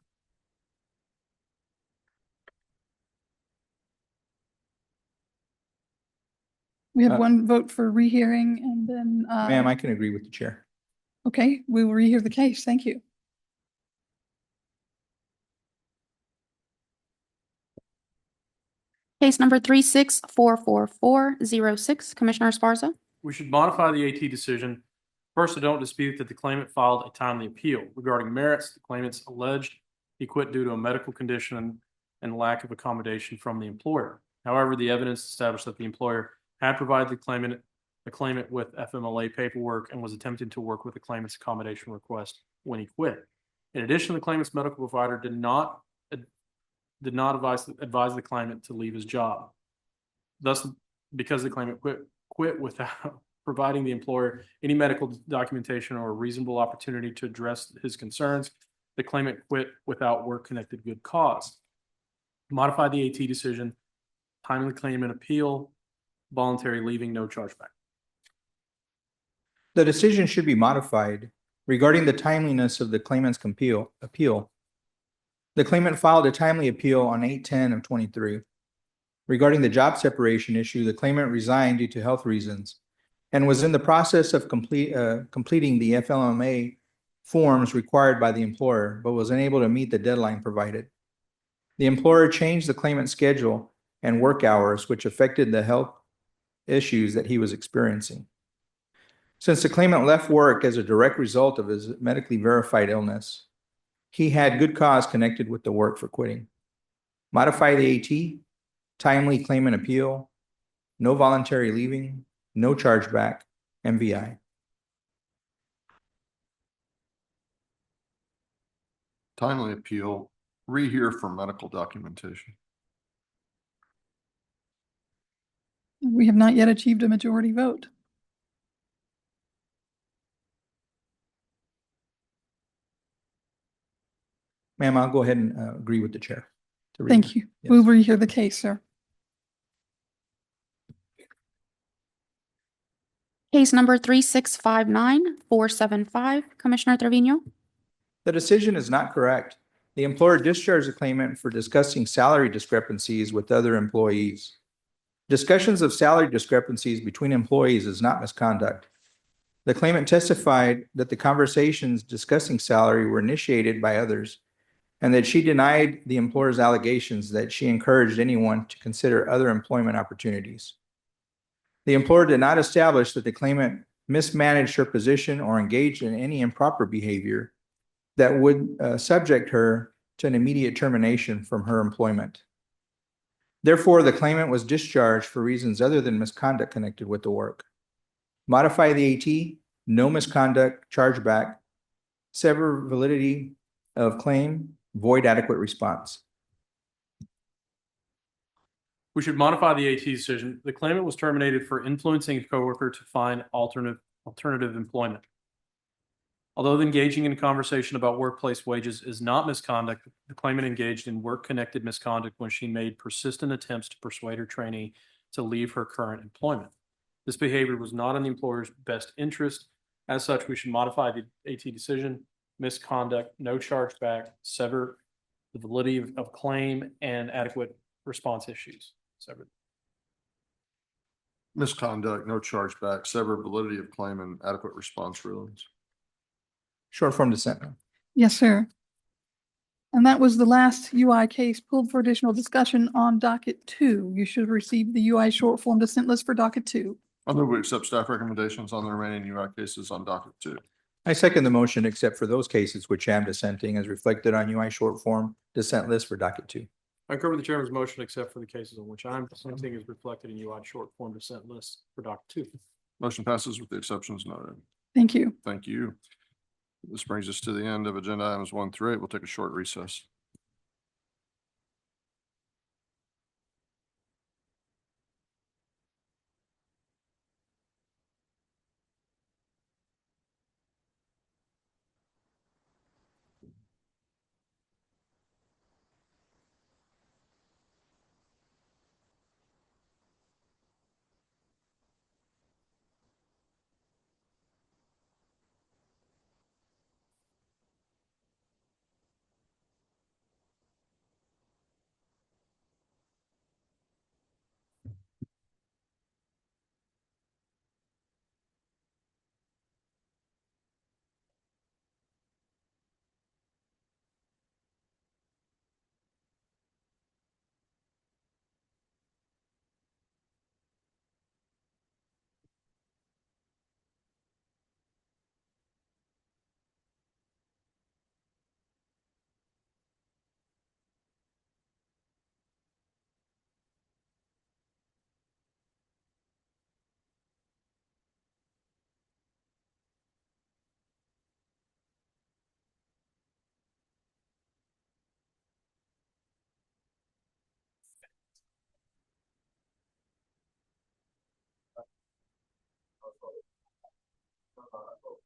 We have one vote for rehearing and then, Ma'am, I can agree with the chair. okay, we will rehear the case. Thank you. Case number 364446, Commissioner Esparza. We should modify the AT decision. First, I don't dispute that the claimant filed a timely appeal. Regarding merits, the claimant's alleged he quit due to a medical condition and lack of accommodation from the employer. However, the evidence established that the employer had provided the claimant with FMLA paperwork and was attempting to work with the claimant's accommodation request when he quit. In addition, the claimant's medical provider did not advise the claimant to leave his job. Thus, because the claimant quit without providing the employer any medical documentation or a reasonable opportunity to address his concerns, the claimant quit without work-connected good cause. Modify the AT decision, timely claim and appeal, voluntary leaving, no chargeback. The decision should be modified regarding the timeliness of the claimant's appeal. The claimant filed a timely appeal on 8/10/23. Regarding the job separation issue, the claimant resigned due to health reasons and was in the process of completing the FLMA forms required by the employer, but was unable to meet the deadline provided. The employer changed the claimant's schedule and work hours, which affected the health issues that he was experiencing. Since the claimant left work as a direct result of his medically verified illness, he had good cause connected with the work for quitting. Modify the AT, timely claim and appeal, no voluntary leaving, no chargeback, MVI. Timely appeal, rehear for medical documentation. We have not yet achieved a majority vote. Ma'am, I'll go ahead and agree with the chair. Thank you. Yes. We'll rehear the case, sir. Case number 3659475, Commissioner Trevino. The decision is not correct. The employer discharged the claimant for discussing salary discrepancies with other employees. Discussions of salary discrepancies between employees is not misconduct. The claimant testified that the conversations discussing salary were initiated by others and that she denied the employer's allegations that she encouraged anyone to consider other employment opportunities. The employer did not establish that the claimant mismanaged her position or engaged in any improper behavior that would subject her to an immediate termination from her employment. Therefore, the claimant was discharged for reasons other than misconduct connected with the work. Modify the AT, no misconduct, chargeback, sever validity of claim, void adequate response. We should modify the AT decision. The claimant was terminated for influencing a coworker to find alternative employment. Although engaging in a conversation about workplace wages is not misconduct, the claimant engaged in work-connected misconduct when she made persistent attempts to persuade her trainee to leave her current employment. This behavior was not in the employer's best interest. As such, we should modify the AT decision, misconduct, no chargeback, sever the validity of claim, and adequate response issues. Severed. Misconduct, no chargeback, sever validity of claim, and adequate response rulings. Short form dissent. Yes, sir. And that was the last UI case pulled for additional discussion on docket 2. You should receive the UI short form dissent list for docket 2. I'll move we accept staff recommendations on the remaining UI cases on docket 2. I second the motion except for those cases which I am dissenting as reflected on UI short form dissent list for docket 2. I concur with the chairman's motion except for the cases on which I'm dissenting is reflected in UI short form dissent list for docket 2. Motion passes with the exceptions noted. Thank you. Thank you. This brings us to the end of agenda items 1 through 8. We'll take a short recess.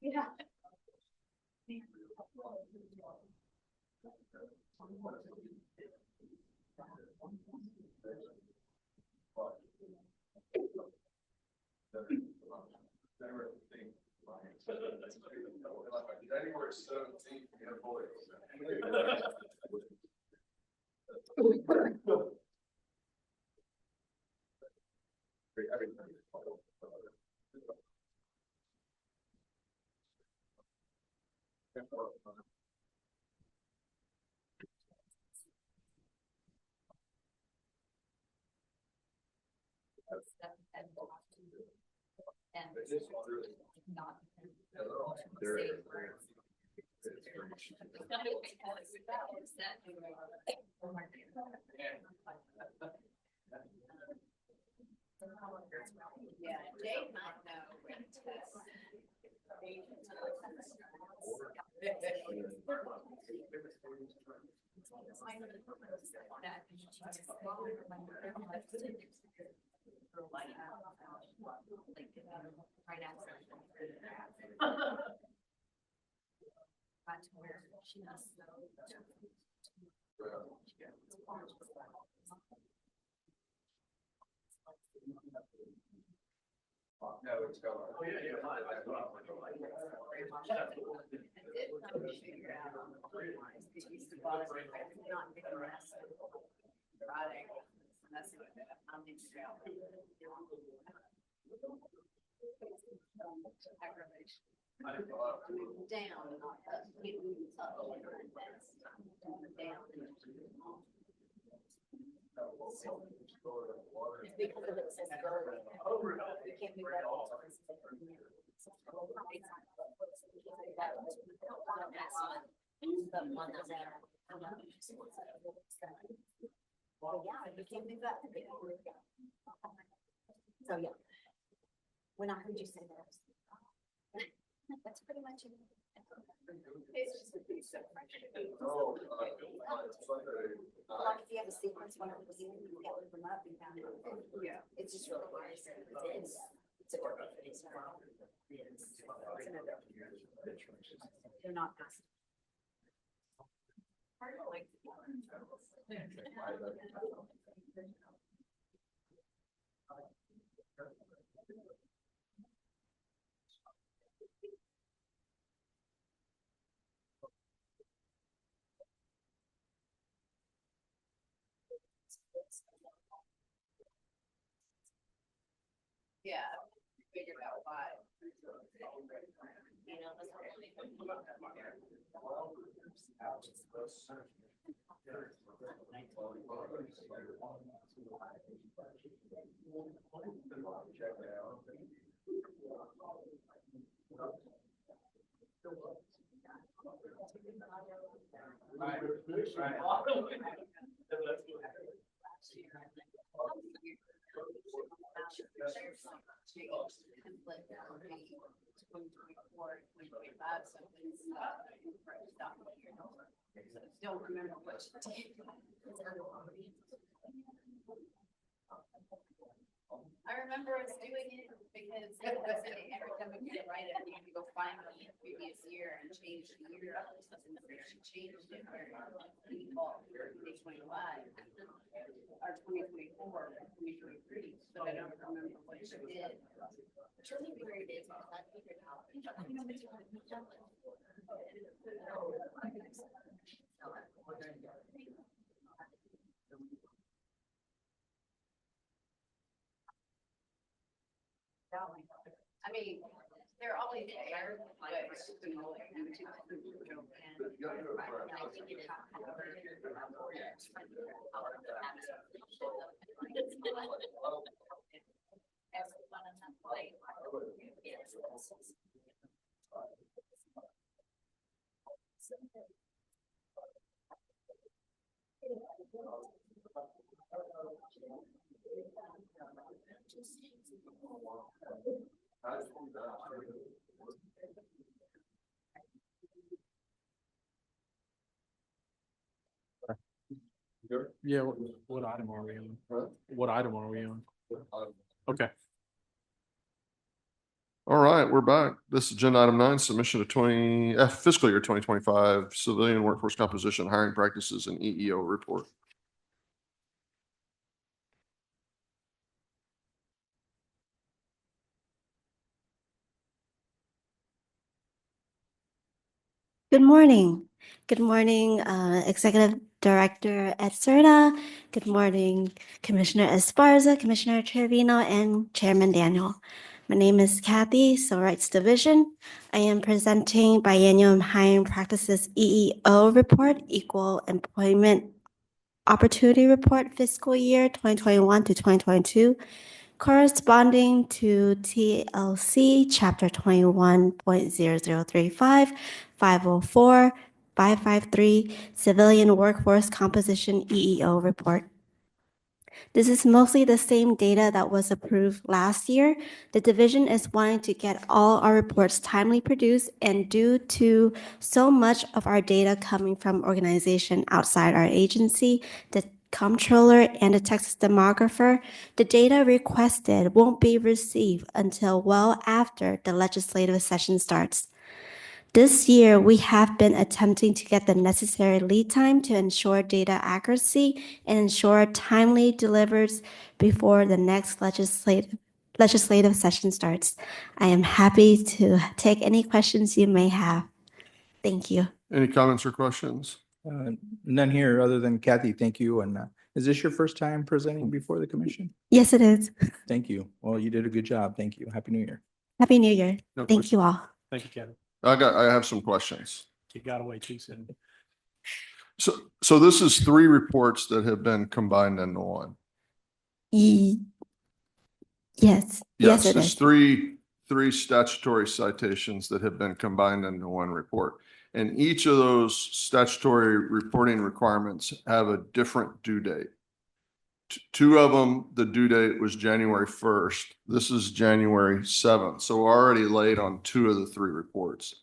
Yeah. January 17th, we have boys. Yeah, Jay might know when down, not up. Well, yeah, you can't move up. So, yeah. When I heard you say that, that's pretty much it. It's just a piece of like if you have a sequence, one of you can move them up and down. Yeah. It's just really hard. It's a different piece. They're not fast. Yeah, figured out why. You know, don't remember what she did. I remember us doing it because every time we get it right, I need to go find the previous year and change the year. And she changed it. We called 2025 or 2024, 2023, but I don't remember what she did. Show me where it is because I figured out. I mean, they're always there, but you know, like, and I think it is. Everyone in that play. Yes. Yeah, what item are we on? What item are we on? Okay. All right, we're back. This is agenda item 9, submission of fiscal year 2025 civilian workforce composition, hiring practices and EEO report. Good morning. Good morning, Executive Director Ed Serta. Good morning, Commissioner Esparza, Commissioner Trevino, and Chairman Daniel. My name is Kathy, Civil Rights Division. I am presenting Biennial Hiring Practices EEO Report, Equal Employment Opportunity Report, fiscal year 2021 to 2022. Corresponding to TLC Chapter 21.0035, 504, 553, Civilian Workforce Composition EEO Report. This is mostly the same data that was approved last year. The division is wanting to get all our reports timely produced, and due to so much of our data coming from organization outside our agency, the comptroller and the Texas demographer, the data requested won't be received until well after the legislative session starts. This year, we have been attempting to get the necessary lead time to ensure data accuracy and ensure timely delivers before the next legislative session starts. I am happy to take any questions you may have. Thank you. Any comments or questions? None here other than Kathy, thank you. And is this your first time presenting before the commission? Yes, it is. Thank you. Well, you did a good job. Thank you. Happy New Year. Happy New Year. No Thank questions. you all. Thank you, Kevin. I have some questions. You got away too soon. So this is 3 reports that have been combined into one. Yes. Yes, Yes, it it's is. three statutory citations that have been combined into one report. And each of those statutory reporting requirements have a different due date. 2 of them, the due date was January 1st. This is January 7th. So we're already late on 2 of the 3 reports.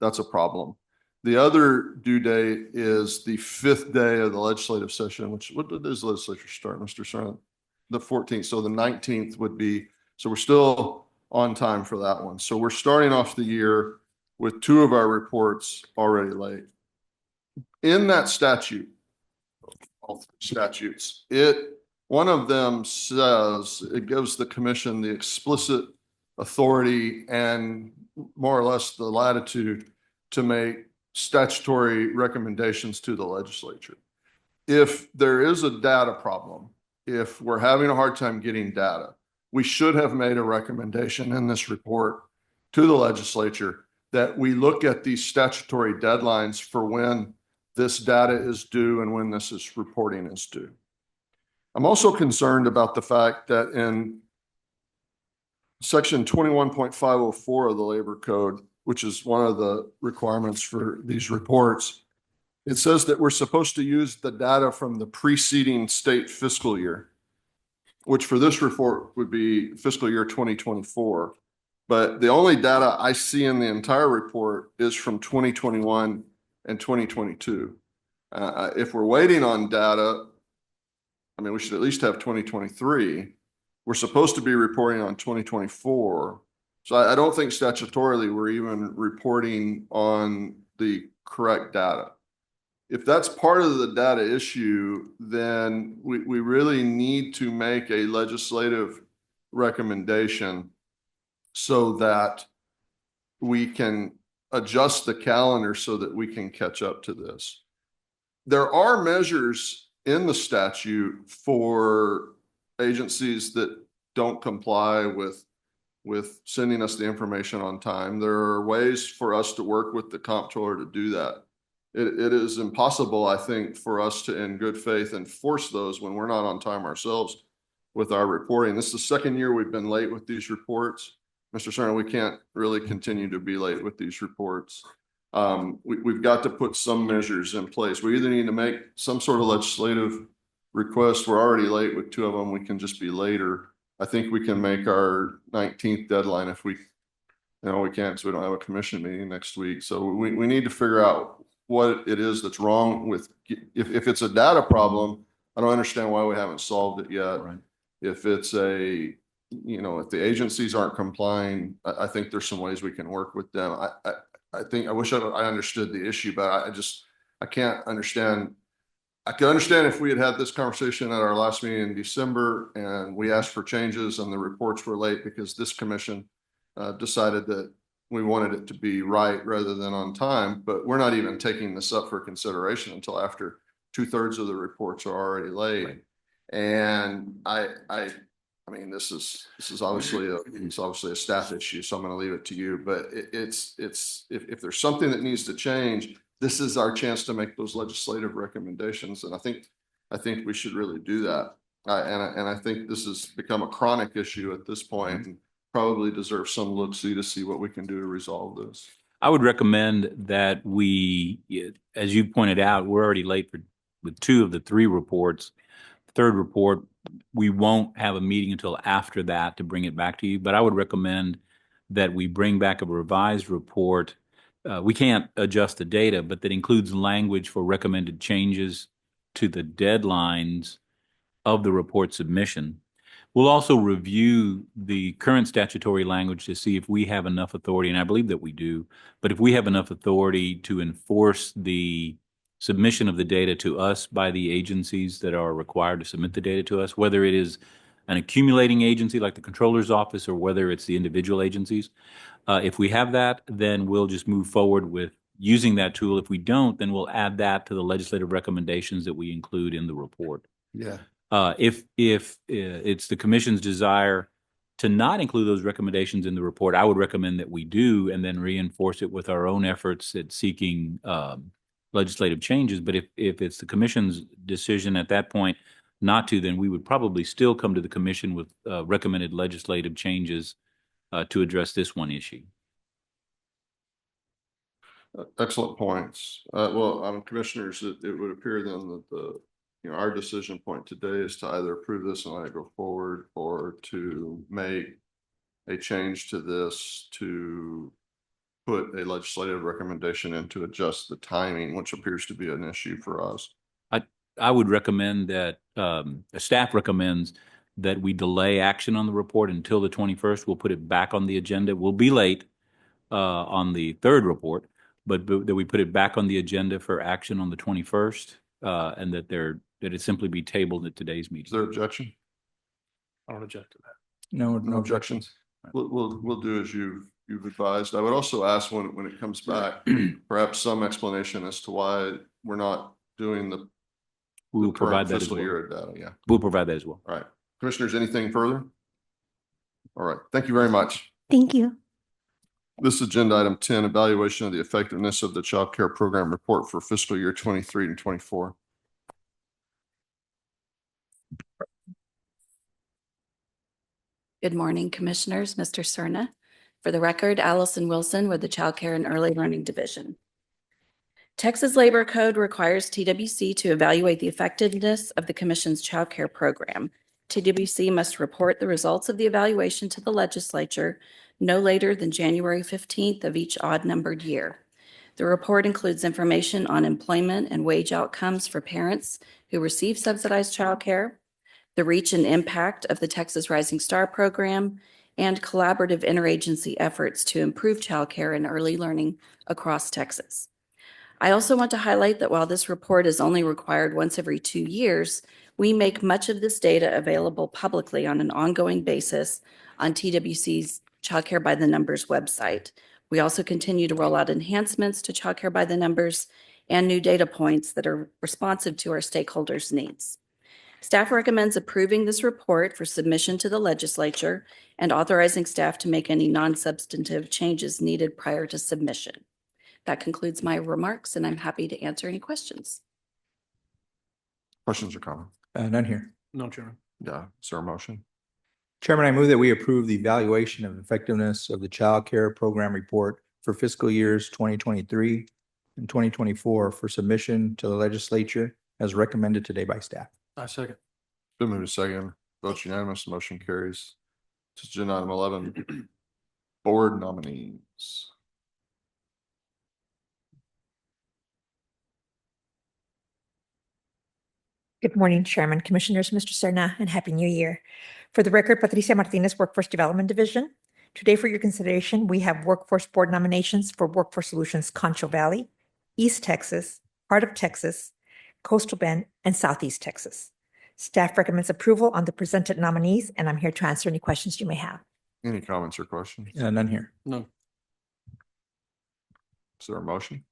That's a problem. The other due date is the 5th day of the legislative session, what does legislature start, Mr. Serna? The 14th. So the 19th would be, so we're still on time for that one. So we're starting off the year with 2 of our reports already late. In that statute, all 3 statutes, one of them says it gives the commission the explicit authority and more or less the latitude to make statutory recommendations to the legislature. If there is a data problem, if we're having a hard time getting data, we should have made a recommendation in this report to the legislature that we look at these statutory deadlines for when this data is due and when this is reporting is due. I'm also concerned about the fact that in section 21.504 of the labor code, which is one of the requirements for these reports, it says that we're supposed to use the data from the preceding state fiscal year, which for this report would be fiscal year 2024. But the only data I see in the entire report is from 2021 and 2022. If we're waiting on data, I mean, we should at least have 2023. We're supposed to be reporting on 2024. So I don't think statutorily we're even reporting on the correct data. If that's part of the data issue, then we really need to make a legislative recommendation so that we can adjust the calendar so that we can catch up to this. There are measures in the statute for agencies that don't comply with sending us the information on time. There are ways for us to work with the comptroller to do that. It is impossible, I think, for us to, in good faith, enforce those when we're not on time ourselves with our reporting. This is the 2nd year we've been late with these reports. Mr. Serna, we can't really continue to be late with these reports. We've got to put some measures in place. We either need to make some sort of legislative request. We're already late with 2 of them. We can just be later. I think we can make our 19th deadline if we can't because we don't have a commission meeting next week. So we need to figure out what it is that's wrong with, if it's a data problem, I don't understand why we haven't solved it yet. Right. If it's a you know, if the agencies aren't complying, I think there's some ways we can work with them. I think, I wish I understood the issue, but I can't understand. I could understand if we had had this conversation at our last meeting in December and we asked for changes and the reports were late because this commission decided that we wanted it to be right rather than on time, but we're not even taking this up for consideration until after 2/3 of the reports are already late. Right. And I mean, this is obviously a staff issue, so I'm going to leave it to you. But it's if there's something that needs to change, this is our chance to make those legislative recommendations, and I think we should really do that. And I think this has become a chronic issue at this point, and probably deserves some look-see to see what we can do to resolve this. I would recommend that we, as you pointed out, we're already late with 2 of the 3 reports. The 3rd report, we won't have a meeting until after that to bring it back to you. But I would recommend that we bring back a revised report. We can't adjust the data, but that includes language for recommended changes to the deadlines of the report submission. We'll also review the current statutory language to see if we have enough authority, and I believe that we do, but if we have enough authority to enforce the submission of the data to us by the agencies that are required to submit the data to us, whether it is an accumulating agency like the Controller's Office or whether it's the individual agencies. If we have that, then we'll just move forward with using that tool. If we don't, then we'll add that to the legislative recommendations that we include in the report. Yeah. If it's the commission's desire to not include those recommendations in the report, I would recommend that we do, and then reinforce it with our own efforts at seeking legislative changes. But if it's the commission's decision at that point not to, then we would probably still come to the commission with recommended legislative changes to address this one issue. Excellent points. Commissioners, it would appear then that our decision point today is to either approve this and let it go forward, or to make a change to this to put a legislative recommendation in to adjust the timing, which appears to be an issue for us. I would recommend that staff recommends that we delay action on the report until the 21st. We'll put it back on the agenda. We'll be late on the 3rd report, but that we put it back on the agenda for action on the 21st, and that it simply be tabled at today's Is meeting. there objection? I don't object to that. No No objections. We'll do as you've advised. I would also ask when it comes back, perhaps some explanation as to why we're not doing the We will current provide that as fiscal well. year data. Yeah. We'll provide that as well. All right. Commissioners, anything further? All right. Thank you very much. Thank you. This is agenda item 10, evaluation of the effectiveness of the child care program report for fiscal year 23 and 24. Good morning, Commissioners. Mr. Cerna. For the record, Allison Wilson with the Child Care and Early Learning Division. Texas Labor Code requires TWC to evaluate the effectiveness of the Commission's child care program. TWC must report the results of the evaluation to the legislature no later than January 15th of each odd-numbered year. The report includes information on employment and wage outcomes for parents who receive subsidized child care, the reach and impact of the Texas Rising Star program, and collaborative interagency efforts to improve child care and early learning across Texas. I also want to highlight that while this report is only required once every 2 years, we make much of this data available publicly on an ongoing basis on TWC's Child Care by the Numbers website. We also continue to roll out enhancements to Child Care by the Numbers and new data points that are responsive to our stakeholders' needs. Staff recommends approving this report for submission to the legislature and authorizing staff to make any non-substantive changes needed prior to submission. That concludes my remarks, and I'm happy to answer any questions. Questions or comments? None here. No, Chairman. Yeah. Is there a motion? Chairman, I move that we approve the evaluation of effectiveness of the child care program report for fiscal years 2023 and 2024 for submission to the legislature as recommended today by staff. I second. Been moved to second. Votes unanimous. Motion carries. To agenda item 11, board nominees. Good morning, Chairman, Commissioners, Mr. Serna, and Happy New Year. For the record, Patricia Martinez, Workforce Development Division. Today for your consideration, we have Workforce Board nominations for Workforce Solutions Concho Valley, East Texas, Heart of Texas, Coastal Bend, and Southeast Texas. Staff recommends approval on the presented nominees, and I'm here to answer any questions you may have. Any comments or questions? None here. No. Is there a motion?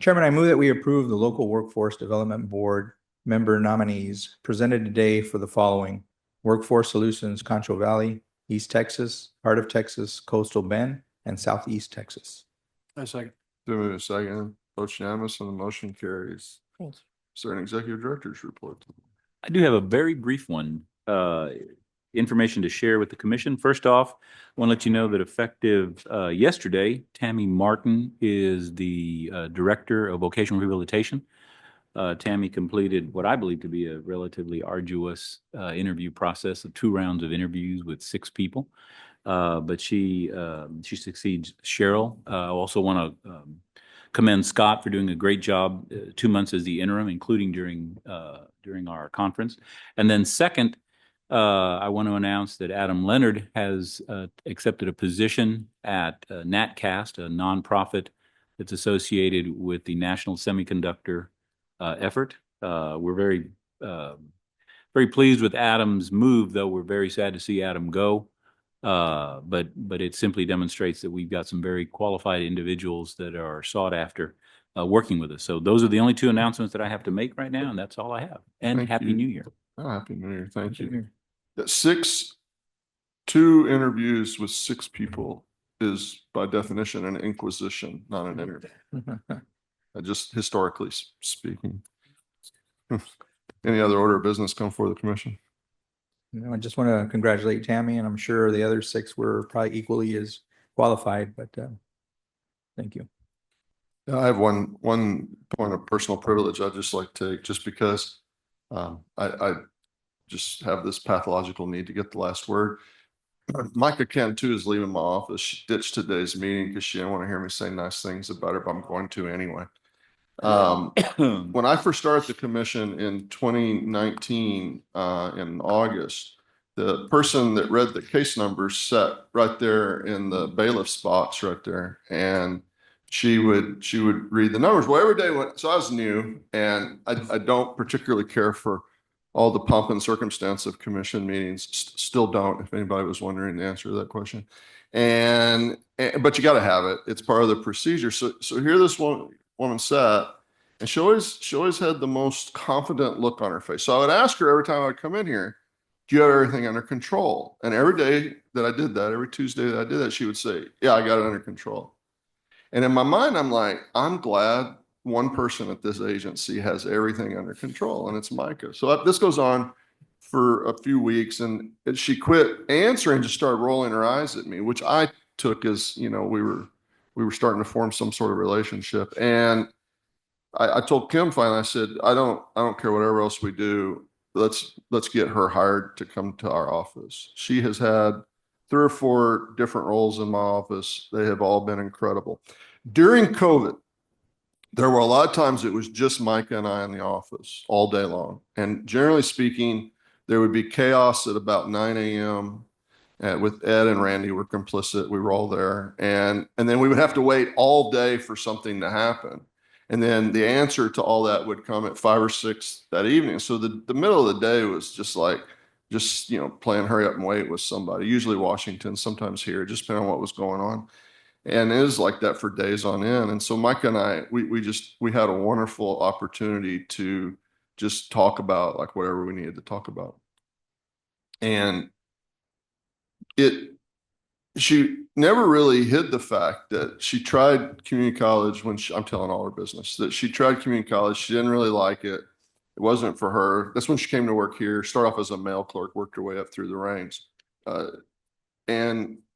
Chairman, I move that we approve the local workforce development board member nominees presented today for the following: Workforce Solutions Concho Valley, East Texas, Heart of Texas, Coastal Bend, and Southeast Texas. A second. Do a second. Vote unanimous and the motion carries. Thank you. Is there an executive director's report? I do have a very brief one, information to share with the commission. First off, I want to let you know that effective yesterday, Tammy Martin is the Director of Vocational Rehabilitation. Tammy completed what I believe to be a relatively arduous interview process of 2 rounds of interviews with 6 people. But she succeeds Cheryl. I also want to commend Scott for doing a great job 2 months as the interim, including during our conference. And then second, I want to announce that Adam Leonard has accepted a position at NatCast, a nonprofit that's associated with the National Semiconductor effort. We're very pleased with Adam's move, though we're very sad to see Adam go. But it simply demonstrates that we've got some very qualified individuals that are sought after working with us. So those are the only 2 announcements that I have to make right now, and that's all I have. And Thank Happy you. New Year. Oh, Happy New Year. Thank you. New Year. That 2 interviews with 6 people is by definition an inquisition, not an interview. Just historically speaking. Any other order of business come before the commission? No, I just want to congratulate Tammy, and I'm sure the other 6 were probably equally as qualified, but thank you. I have one point of personal privilege I'd just like to take, just because I just have this pathological need to get the last word. Micah Cantu is leaving my office. She ditched today's meeting because she didn't want to hear me say nice things about her, but I'm going to anyway. When I first started the commission in 2019, in August, the person that read the case numbers sat right there in the bailiff's box right there, and she would read the numbers. Well, every day so I was new, and I don't particularly care for all the pomp and circumstance of commission meetings. Still don't, if anybody was wondering the answer to that question. But you got to have it. It's part of the procedure. So here this woman sat, and she always had the most confident look on her face. So I would ask her every time I would come in here, do you have everything under control? And every day that I did that, every Tuesday that I did that, she would say, yeah, I got it under control. And in my mind, I'm like, I'm glad one person at this agency has everything under control, and it's Micah. So this goes on for a few weeks, and she quit answering, just started rolling her eyes at me, which I took as, we were starting to form some sort of relationship. And I told Kim finally, I said, I don't care whatever else we do. Let's get her hired to come to our office. She has had 3 or 4 different roles in my office. They have all been incredible. During COVID, there were a lot of times it was just Micah and I in the office all day long. And generally speaking, there would be chaos at about 9 a.m. With Ed and Randy were complicit. We were all there. And then we would have to wait all day for something to happen. And then the answer to all that would come at 5 or 6 that evening. So the middle of the day was just playing hurry up and wait with somebody, usually Washington, sometimes here, just depending on what was going on. And it was like that for days on end. And so Micah and I, we had a wonderful opportunity to just talk about like whatever we needed to talk about. And she never really hid the fact that she tried community college I'm telling all her business, that she tried community college. She didn't really like it. It wasn't for her. That's when she came to work here, started off as a mail clerk, worked her way up through the ranks.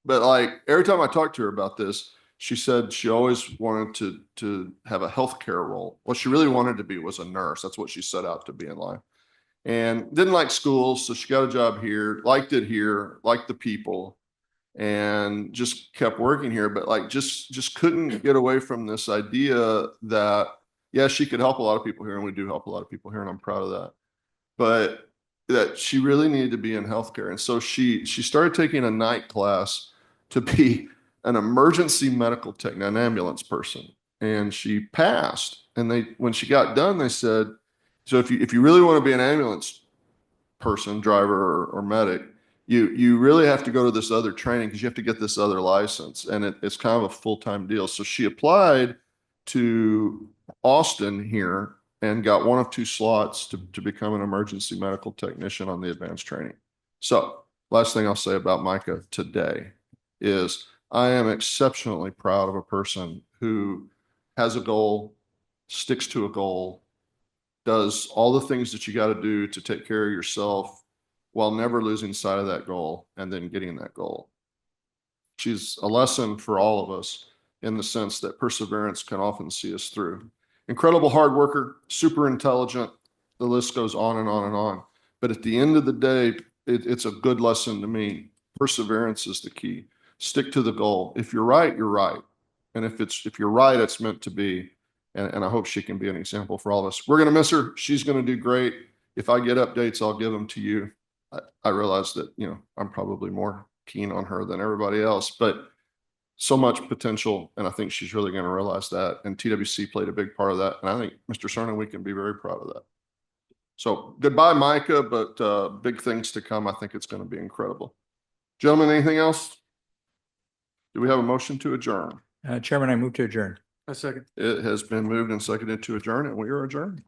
But like every time I talked to her about this, she said she always wanted to have a healthcare role. What she really wanted to be was a nurse. That's what she set out to be in life. And didn't like school, so she got a job here, liked it here, liked the people, and just kept working here. But like just couldn't get away from this idea that, yeah, she could help a lot of people here, and we do help a lot of people here, and I'm proud of that. But that she really needed to be in healthcare. And so she started taking a night class to be an emergency medical technician, an ambulance person. And she passed. And when she got done, they said, so if you really want to be an ambulance person, driver or medic, you really have to go to this other training because you have to get this other license. And it's kind of a full-time deal. So she applied to Austin here and got one of 2 slots to become an emergency medical technician on the advanced training. So last thing I'll say about Micah today is I am exceptionally proud of a person who has a goal, sticks to a goal, does all the things that you got to do to take care of yourself while never losing sight of that goal and then getting that goal. She's a lesson for all of us in the sense that perseverance can often see us through. Incredible hard worker, super intelligent. The list goes on and on and on. But at the end of the day, it's a good lesson to me. Perseverance is the key. Stick to the goal. If you're right, you're right. And if you're right, it's meant to be. And I hope she can be an example for all of us. We're going to miss her. She's going to do great. If I get updates, I'll give them to you. I realize that, I'm probably more keen on her than everybody else, but so much potential. And I think she's really going to realize that. And TWC played a big part of that. And I think, Mr. Cerna, we can be very proud of that. So goodbye, Micah, but big things to come. I think it's going to be incredible. Gentlemen, anything else? Do we have a motion to adjourn? Chairman, I move to adjourn. A second. It has been moved and seconded to adjourn, and we are adjourned.